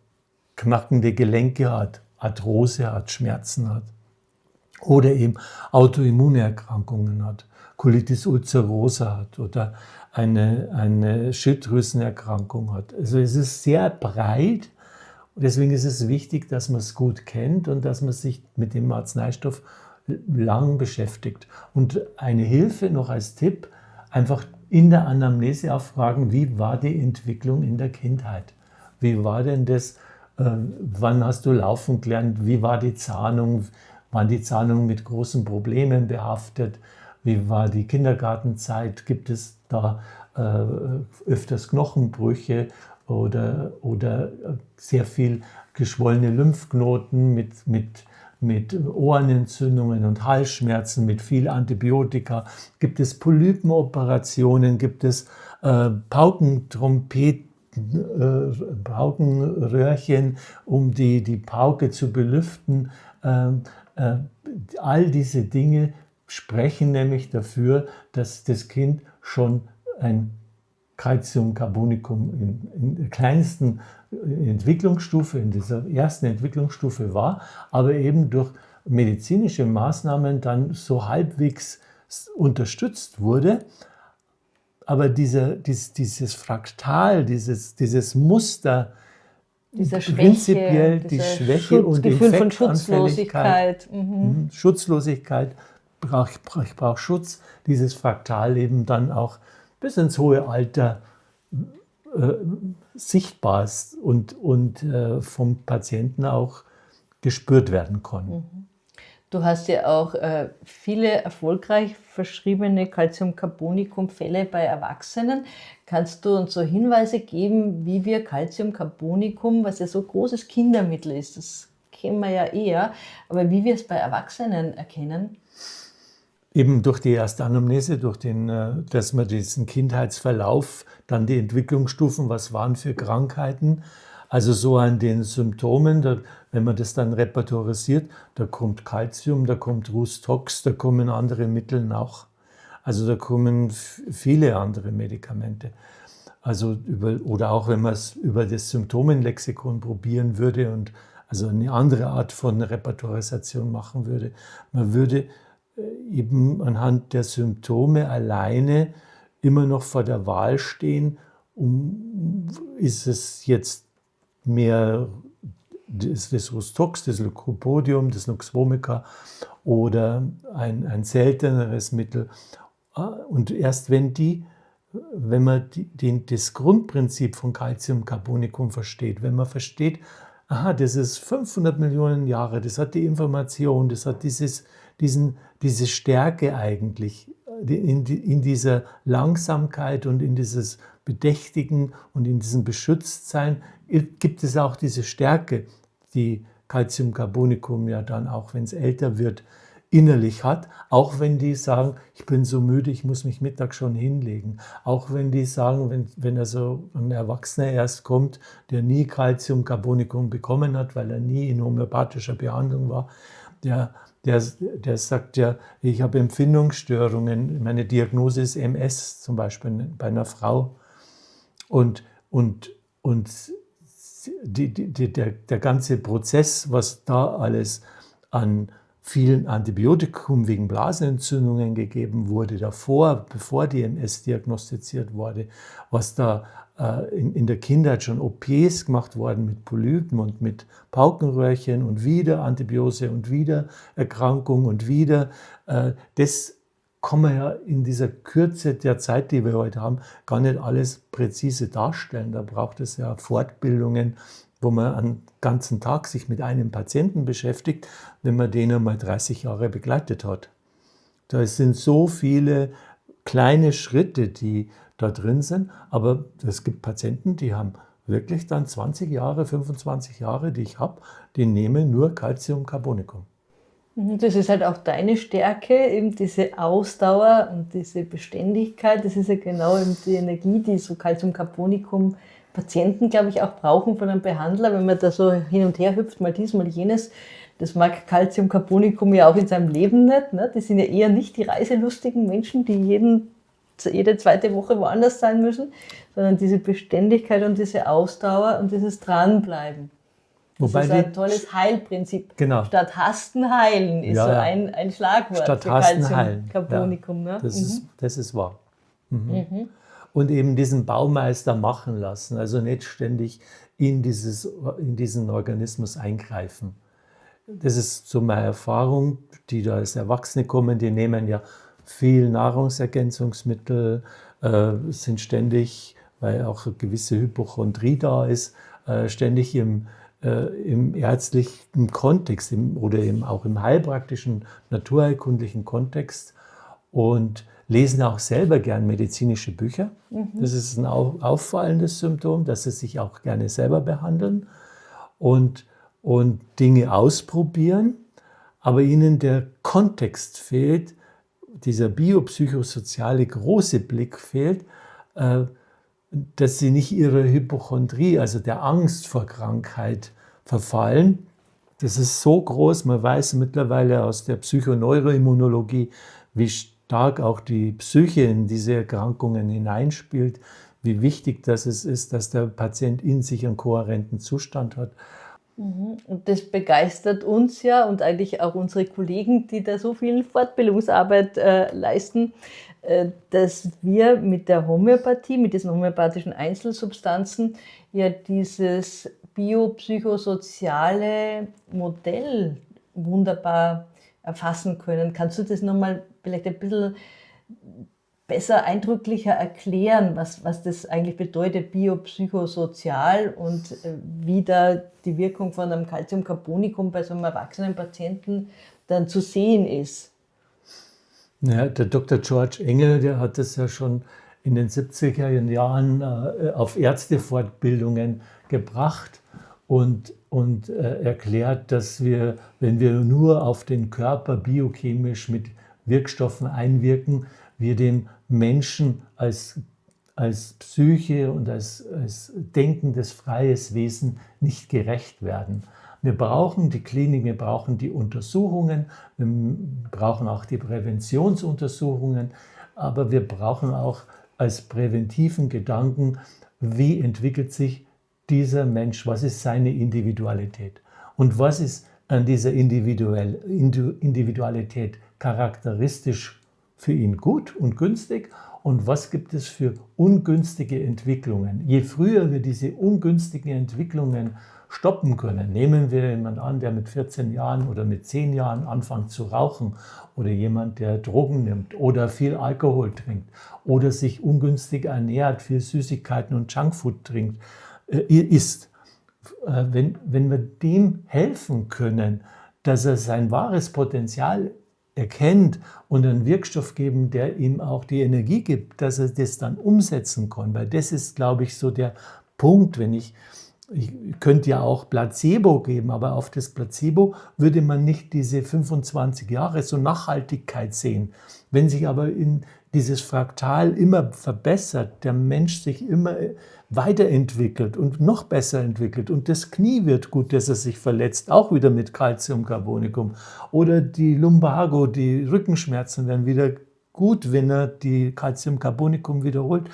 knackende Gelenke hat, Arthrose hat, Schmerzen hat oder eben Autoimmunerkrankungen hat, Colitis ulcerosa hat oder eine Schilddrüsenerkrankung hat. Also es ist sehr breit und deswegen ist es wichtig, dass man es gut kennt und dass man sich mit dem Arzneistoff lang beschäftigt. Und eine Hilfe noch als Tipp, einfach in der Anamnese auch fragen, wie war die Entwicklung in der Kindheit? Wie war denn das, wann hast du laufen gelernt, wie war die Zahnung, waren die Zahnungen mit großen Problemen behaftet, wie war die Kindergartenzeit, gibt es da öfters Knochenbrüche oder sehr viel geschwollene Lymphknoten mit Ohrenentzündungen und Halsschmerzen, mit viel Antibiotika, gibt es Polypenoperationen, gibt es Paukenröhrchen, um die Pauke zu belüften. All diese Dinge sprechen nämlich dafür, dass das Kind schon ein Calcium-Carbonicum in der kleinsten Entwicklungsstufe, in dieser ersten Entwicklungsstufe war, aber eben durch medizinische Maßnahmen dann so halbwegs unterstützt wurde. Aber dieses Fraktal, dieses Muster, dieser prinzipiell die Schwäche und Infektanfälligkeit, Schutzlosigkeit, ich brauche Schutz, dieses Fraktal eben dann auch bis ins hohe Alter sichtbar ist und vom Patienten auch gespürt werden kann. Du hast ja auch viele erfolgreich verschriebene Calcium-Carbonicum-Fälle bei Erwachsenen. Kannst du uns so Hinweise geben, wie wir Calcium-Carbonicum, was ja so großes Kindermittel ist, das kennen wir ja eher, aber wie wir es bei Erwachsenen erkennen? Eben durch die erste Anamnese, dass man diesen Kindheitsverlauf, dann die Entwicklungsstufen, was waren für Krankheiten, also so an den Symptomen, wenn man das dann repertorisiert, da kommt Calcium, da kommt Rustox, da kommen andere Mittel nach. Also da kommen viele andere Medikamente. Also oder auch wenn man es über das Symptomenlexikon probieren würde und also eine andere Art von Repertorisation machen würde, man würde eben anhand der Symptome alleine immer noch vor der Wahl stehen, ist es jetzt mehr das Rustox, das Lycopodium, das Nux vomica oder ein selteneres Mittel. Und erst wenn man das Grundprinzip von Calcium-Carbonicum versteht, wenn man versteht, aha, das ist 500 Millionen Jahre, das hat die Information, das hat diese Stärke eigentlich in dieser Langsamkeit und in dieses Bedächtigen und in diesem Beschütztsein gibt es auch diese Stärke, die Calcium-Carbonicum ja dann auch, wenn es älter wird, innerlich hat, auch wenn die sagen, ich bin so müde, ich muss mich mittags schon hinlegen. Auch wenn die sagen, wenn also ein Erwachsener erst kommt, der nie Calcium-Carbonicum bekommen hat, weil er nie in homöopathischer Behandlung war, der sagt ja, ich habe Empfindungsstörungen, meine Diagnose ist MS zum Beispiel bei einer Frau. Und der ganze Prozess, was da alles an vielen Antibiotikum wegen Blasenentzündungen gegeben wurde davor, bevor die MS diagnostiziert wurde, was da in der Kindheit schon OPs gemacht worden mit Polypen und mit Paukenröhrchen und wieder Antibiose und wieder Erkrankung und wieder. Das kann man ja in dieser Kürze der Zeit, die wir heute haben, gar nicht alles präzise darstellen. Da braucht es ja Fortbildungen, wo man einen ganzen Tag sich mit einem Patienten beschäftigt, wenn man den einmal 30 Jahre begleitet hat. Da sind so viele kleine Schritte, die da drin sind, aber es gibt Patienten, die haben wirklich dann 20 Jahre, 25 Jahre, die ich habe, die nehmen nur Calcium-Carbonicum. Das ist halt auch deine Stärke, eben diese Ausdauer und diese Beständigkeit. Das ist ja genau eben die Energie, die so Calcium-Carbonicum Patienten, glaube ich, auch brauchen von einem Behandler, wenn man da so hin und her hüpft, mal dies, mal jenes. Das mag Calcium-Carbonicum ja auch in seinem Leben nicht. Ne? Die sind ja eher nicht die reiselustigen Menschen, die jede zweite Woche woanders sein müssen, sondern diese Beständigkeit und diese Ausdauer und dieses Dranbleiben. Das ist ein tolles Heilprinzip. Genau. Statt Hasten heilen ist so ein Schlagwort Statt für Hasten heilen. Calcium-Carbonicum. Ja, das ist wahr. Und eben diesen Baumeister machen lassen, also nicht ständig in diesen Organismus eingreifen. Das ist so meine Erfahrung, die da als Erwachsene kommen, die nehmen ja viel Nahrungsergänzungsmittel, sind ständig, weil auch eine gewisse Hypochondrie da ist, ständig im ärztlichen Kontext oder auch im heilpraktischen, naturheilkundlichen Kontext und lesen auch selber gern medizinische Bücher. Das ist ein auffallendes Symptom, dass sie sich auch gerne selber behandeln und Dinge ausprobieren, aber ihnen der Kontext fehlt, dieser biopsychosoziale große Blick fehlt, dass sie nicht ihrer Hypochondrie, also der Angst vor Krankheit, verfallen. Das ist so groß, man weiß mittlerweile aus der Psychoneuroimmunologie, wie stark auch die Psyche in diese Erkrankungen hineinspielt, wie wichtig das ist, dass der Patient in sich einen kohärenten Zustand hat. Und das begeistert uns ja und eigentlich auch unsere Kollegen, die da so viel Fortbildungsarbeit leisten, dass wir mit der Homöopathie, mit diesen homöopathischen Einzelsubstanzen ja dieses biopsychosoziale Modell wunderbar erfassen können. Kannst du das nochmal vielleicht ein bisschen besser, eindrücklicher erklären, was das eigentlich bedeutet, biopsychosozial und wie da die Wirkung von einem Calciumcarbonicum bei so einem erwachsenen Patienten dann zu sehen ist? Ja, der Dr. George Engel, der hat das ja schon in den 70er Jahren auf Ärztefortbildungen gebracht und erklärt, dass wir, wenn wir nur auf den Körper biochemisch mit Wirkstoffen einwirken, wir dem Menschen als Psyche und als denkendes, freies Wesen nicht gerecht werden. Wir brauchen die Klinik, wir brauchen die Untersuchungen, wir brauchen auch die Präventionsuntersuchungen, aber wir brauchen auch als präventiven Gedanken, wie entwickelt sich dieser Mensch, was ist seine Individualität und was ist an dieser Individualität charakteristisch für ihn gut und günstig und was gibt es für ungünstige Entwicklungen. Je früher wir diese ungünstigen Entwicklungen stoppen können, nehmen wir jemanden an, der mit 14 Jahren oder mit 10 Jahren anfängt zu rauchen oder jemand, der Drogen nimmt oder viel Alkohol trinkt oder sich ungünstig ernährt, viel Süßigkeiten und Junkfood trinkt, isst. Wenn wir dem helfen können, dass er sein wahres Potenzial erkennt und einen Wirkstoff geben, der ihm auch die Energie gibt, dass er das dann umsetzen kann. Weil das ist, glaube ich, so der Punkt, wenn ich könnte ja auch Placebo geben, aber auf das Placebo würde man nicht diese 25 Jahre so Nachhaltigkeit sehen. Wenn sich aber in dieses Fraktal immer verbessert, der Mensch sich immer weiterentwickelt und noch besser entwickelt und das Knie wird gut, dass er sich verletzt, auch wieder mit Calciumcarbonicum oder die Lumbago, die Rückenschmerzen werden wieder gut, wenn er die Calciumcarbonicum wiederholt.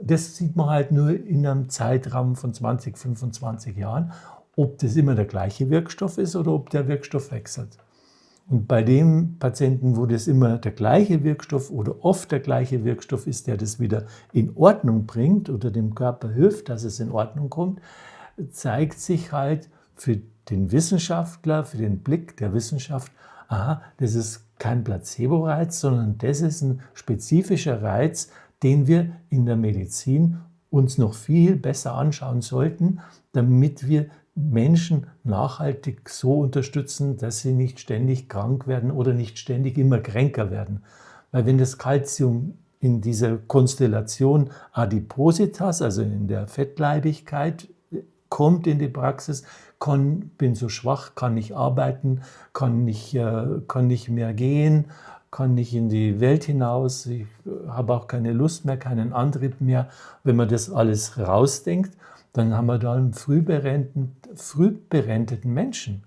Das sieht man halt nur in einem Zeitraum von 20, 25 Jahren, ob das immer der gleiche Wirkstoff ist oder ob der Wirkstoff wechselt. Und bei dem Patienten, wo das immer der gleiche Wirkstoff oder oft der gleiche Wirkstoff ist, der das wieder in Ordnung bringt oder dem Körper hilft, dass es in Ordnung kommt, zeigt sich halt für den Wissenschaftler, für den Blick der Wissenschaft, aha, das ist kein Placebo-Reiz, sondern das ist ein spezifischer Reiz, den wir in der Medizin uns noch viel besser anschauen sollten, damit wir Menschen nachhaltig so unterstützen, dass sie nicht ständig krank werden oder nicht ständig immer kränker werden. Weil wenn das Calcium in dieser Konstellation Adipositas, also in der Fettleibigkeit, kommt in die Praxis, bin so schwach, kann nicht arbeiten, kann nicht mehr gehen, kann nicht in die Welt hinaus, ich habe auch keine Lust mehr, keinen Antrieb mehr. Wenn man das alles rausdenkt, dann haben wir da einen früh berenteten Menschen,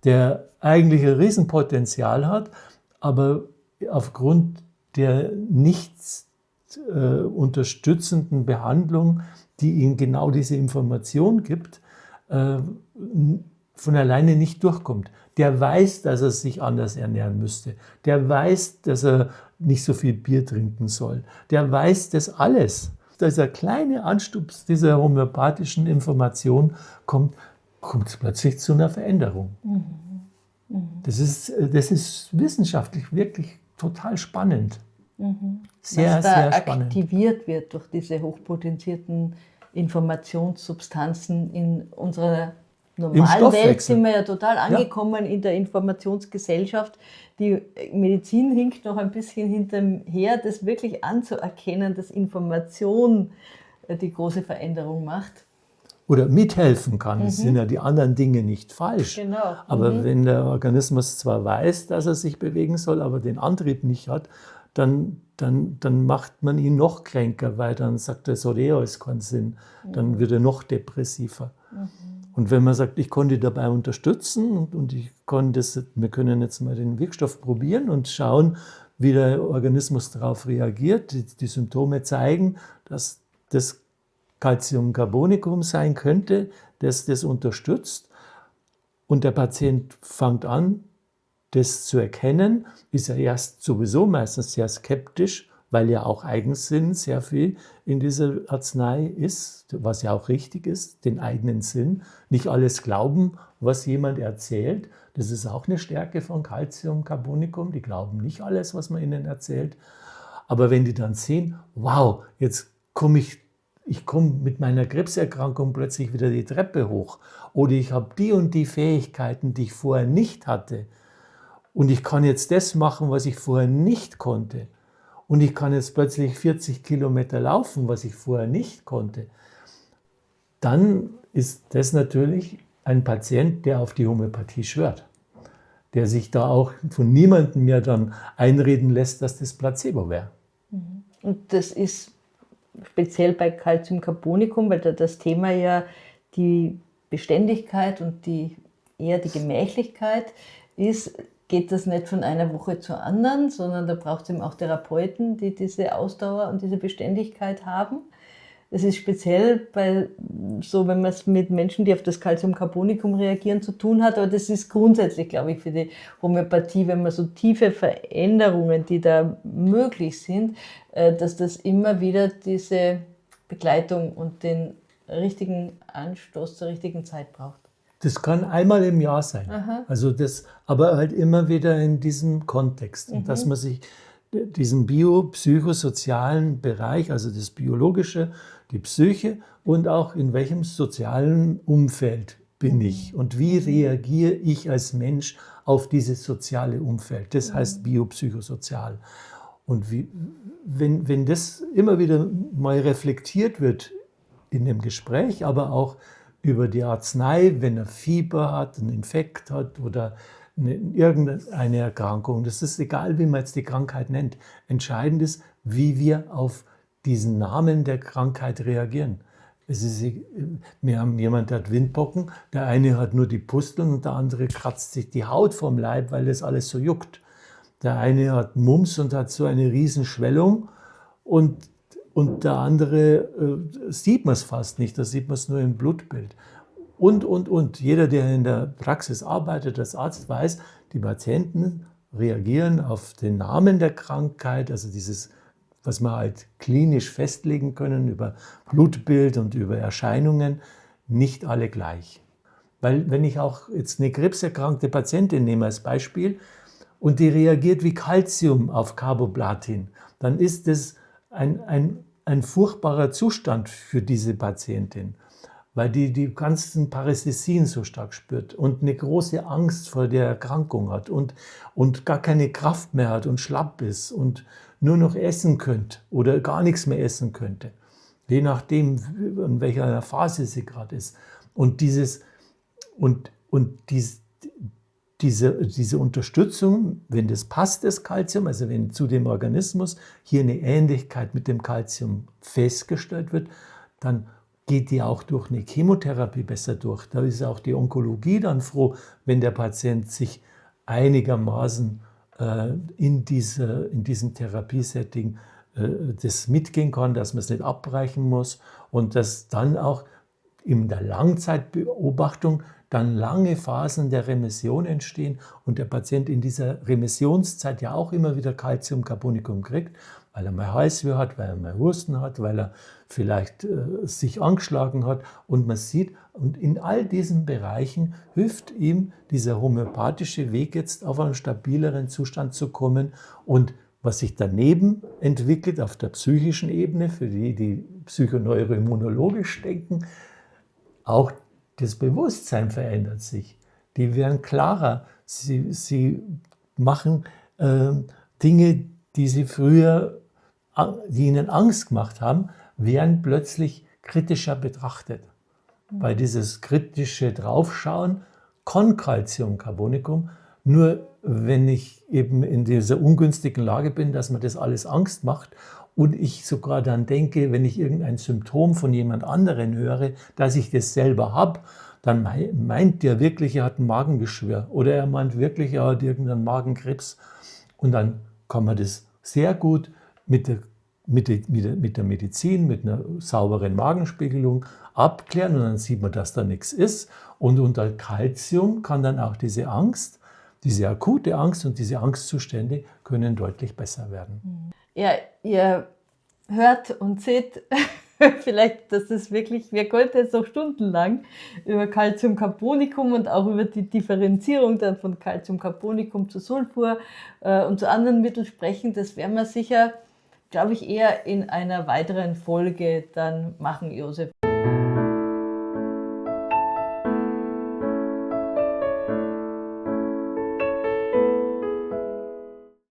der eigentlich ein Riesenpotenzial hat, aber aufgrund der nichts unterstützenden Behandlung, die ihm genau diese Information gibt, von alleine nicht durchkommt. Der weiß, dass er sich anders ernähren müsste. Der weiß, dass er nicht so viel Bier trinken soll. Der weiß das alles. Dieser kleine Anstups dieser homöopathischen Information kommt plötzlich zu einer Veränderung. Das ist wissenschaftlich wirklich total spannend. Sehr, was da sehr spannend. Aktiviert wird durch diese hochpotenzierten Informationssubstanzen in unserer normalen Welt sind wir ja total angekommen in der Informationsgesellschaft. Die Medizin hinkt noch ein bisschen hinterher, das wirklich anzuerkennen, dass Information die große Veränderung macht. Oder mithelfen kann. Es sind ja die anderen Dinge nicht falsch. Genau. Aber wenn der Organismus zwar weiß, dass er sich bewegen soll, aber den Antrieb nicht hat, dann macht man ihn noch kränker, weil dann sagt er, es hat eh alles keinen Sinn. Dann wird er noch depressiver. Und wenn man sagt, ich konnte dabei unterstützen und wir können jetzt mal den Wirkstoff probieren und schauen, wie der Organismus darauf reagiert, die Symptome zeigen, dass das Calciumcarbonicum sein könnte, das unterstützt und der Patient fängt an, das zu erkennen, ist er erst sowieso meistens sehr skeptisch, weil ja auch Eigensinn sehr viel in dieser Arznei ist, was ja auch richtig ist, den eigenen Sinn. Nicht alles glauben, was jemand erzählt. Das ist auch eine Stärke von Calciumcarbonicum. Die glauben nicht alles, was man ihnen erzählt. Aber wenn die dann sehen, wow, jetzt komme ich komme mit meiner Krebserkrankung plötzlich wieder die Treppe hoch oder ich habe die und die Fähigkeiten, die ich vorher nicht hatte und ich kann jetzt das machen, was ich vorher nicht konnte und ich kann jetzt plötzlich 40 Kilometer laufen, was ich vorher nicht konnte, dann ist das natürlich ein Patient, der auf die Homöopathie schwört, der sich da auch von niemandem mehr dann einreden lässt, dass das Placebo wäre. Und das ist speziell bei Calciumcarbonicum, weil da das Thema ja die Beständigkeit und eher die Gemächlichkeit ist, geht das nicht von einer Woche zur anderen, sondern da braucht es eben auch Therapeuten, die diese Ausdauer und diese Beständigkeit haben. Es ist speziell wenn man es mit Menschen, die auf das Calciumcarbonicum reagieren, zu tun hat, aber das ist grundsätzlich, glaube ich, für die Homöopathie, wenn man so tiefe Veränderungen, die da möglich sind, dass das immer wieder diese Begleitung und den richtigen Anstoß zur richtigen Zeit braucht. Das kann einmal im Jahr sein. Aha. Also aber halt immer wieder in diesem Kontext. Und dass man sich diesen biopsychosozialen Bereich, also das Biologische, die Psyche und auch in welchem sozialen Umfeld bin ich und wie reagiere ich als Mensch auf dieses soziale Umfeld. Das heißt biopsychosozial. Und wenn das immer wieder mal reflektiert wird in dem Gespräch, aber auch über die Arznei, wenn er Fieber hat, einen Infekt hat oder irgendeine Erkrankung. Das ist egal, wie man jetzt die Krankheit nennt. Entscheidend ist, wie wir auf diesen Namen der Krankheit reagieren. Wir haben jemanden, der hat Windpocken, der eine hat nur die Pusteln und der andere kratzt sich die Haut vom Leib, weil das alles so juckt. Der eine hat Mumps und hat so eine Riesenschwellung und der andere sieht man es fast nicht, da sieht man es nur im Blutbild. Und. Jeder, der in der Praxis arbeitet als Arzt, weiß, die Patienten reagieren auf den Namen der Krankheit, also dieses, was wir halt klinisch festlegen können über Blutbild und über Erscheinungen, nicht alle gleich. Weil wenn ich auch jetzt eine krebserkrankte Patientin nehme als Beispiel und die reagiert wie Calcium auf Carboplatin, dann ist das ein furchtbarer Zustand für diese Patientin, weil die ganzen Parästhesien so stark spürt und eine große Angst vor der Erkrankung hat und gar keine Kraft mehr hat und schlapp ist und nur noch essen könnte oder gar nichts mehr essen könnte, je nachdem, in welcher Phase sie gerade ist. Und diese Unterstützung, wenn das passt, das Calcium, also wenn zu dem Organismus hier eine Ähnlichkeit mit dem Calcium festgestellt wird, dann geht die auch durch eine Chemotherapie besser durch. Da ist auch die Onkologie dann froh, wenn der Patient sich einigermaßen in diesem Therapiesetting das mitgehen kann, dass man es nicht abbrechen muss und dass dann auch in der Langzeitbeobachtung dann lange Phasen der Remission entstehen und der Patient in dieser Remissionszeit ja auch immer wieder Calciumcarbonicum kriegt, weil er mal Halsweh hat, weil er mal Husten hat, weil er vielleicht sich angeschlagen hat. Und man sieht, und in all diesen Bereichen hilft ihm dieser homöopathische Weg jetzt auf einen stabileren Zustand zu kommen. Und was sich daneben entwickelt auf der psychischen Ebene, für die psychoneuroimmunologisch denken, auch das Bewusstsein verändert sich. Die werden klarer. Sie machen Dinge, die ihnen Angst gemacht haben, werden plötzlich kritischer betrachtet. Weil dieses kritische Draufschauen kann Calciumcarbonicum, nur wenn ich eben in dieser ungünstigen Lage bin, dass mir das alles Angst macht und ich sogar dann denke, wenn ich irgendein Symptom von jemand anderen höre, dass ich das selber habe, dann meint der wirklich, er hat ein Magengeschwür oder er meint wirklich, er hat irgendeinen Magenkrebs. Und dann kann man das sehr gut mit der Medizin, mit einer sauberen Magenspiegelung abklären und dann sieht man, dass da nichts ist. Und unter Calcium kann dann auch diese Angst, diese akute Angst und diese Angstzustände können deutlich besser werden. Ja, ihr hört und seht vielleicht, dass es wirklich, wir könnten jetzt noch stundenlang über Calciumcarbonicum und auch über die Differenzierung dann von Calciumcarbonicum zu Sulfur und zu anderen Mitteln sprechen. Das werden wir sicher glaube ich, eher in einer weiteren Folge dann machen, Josef.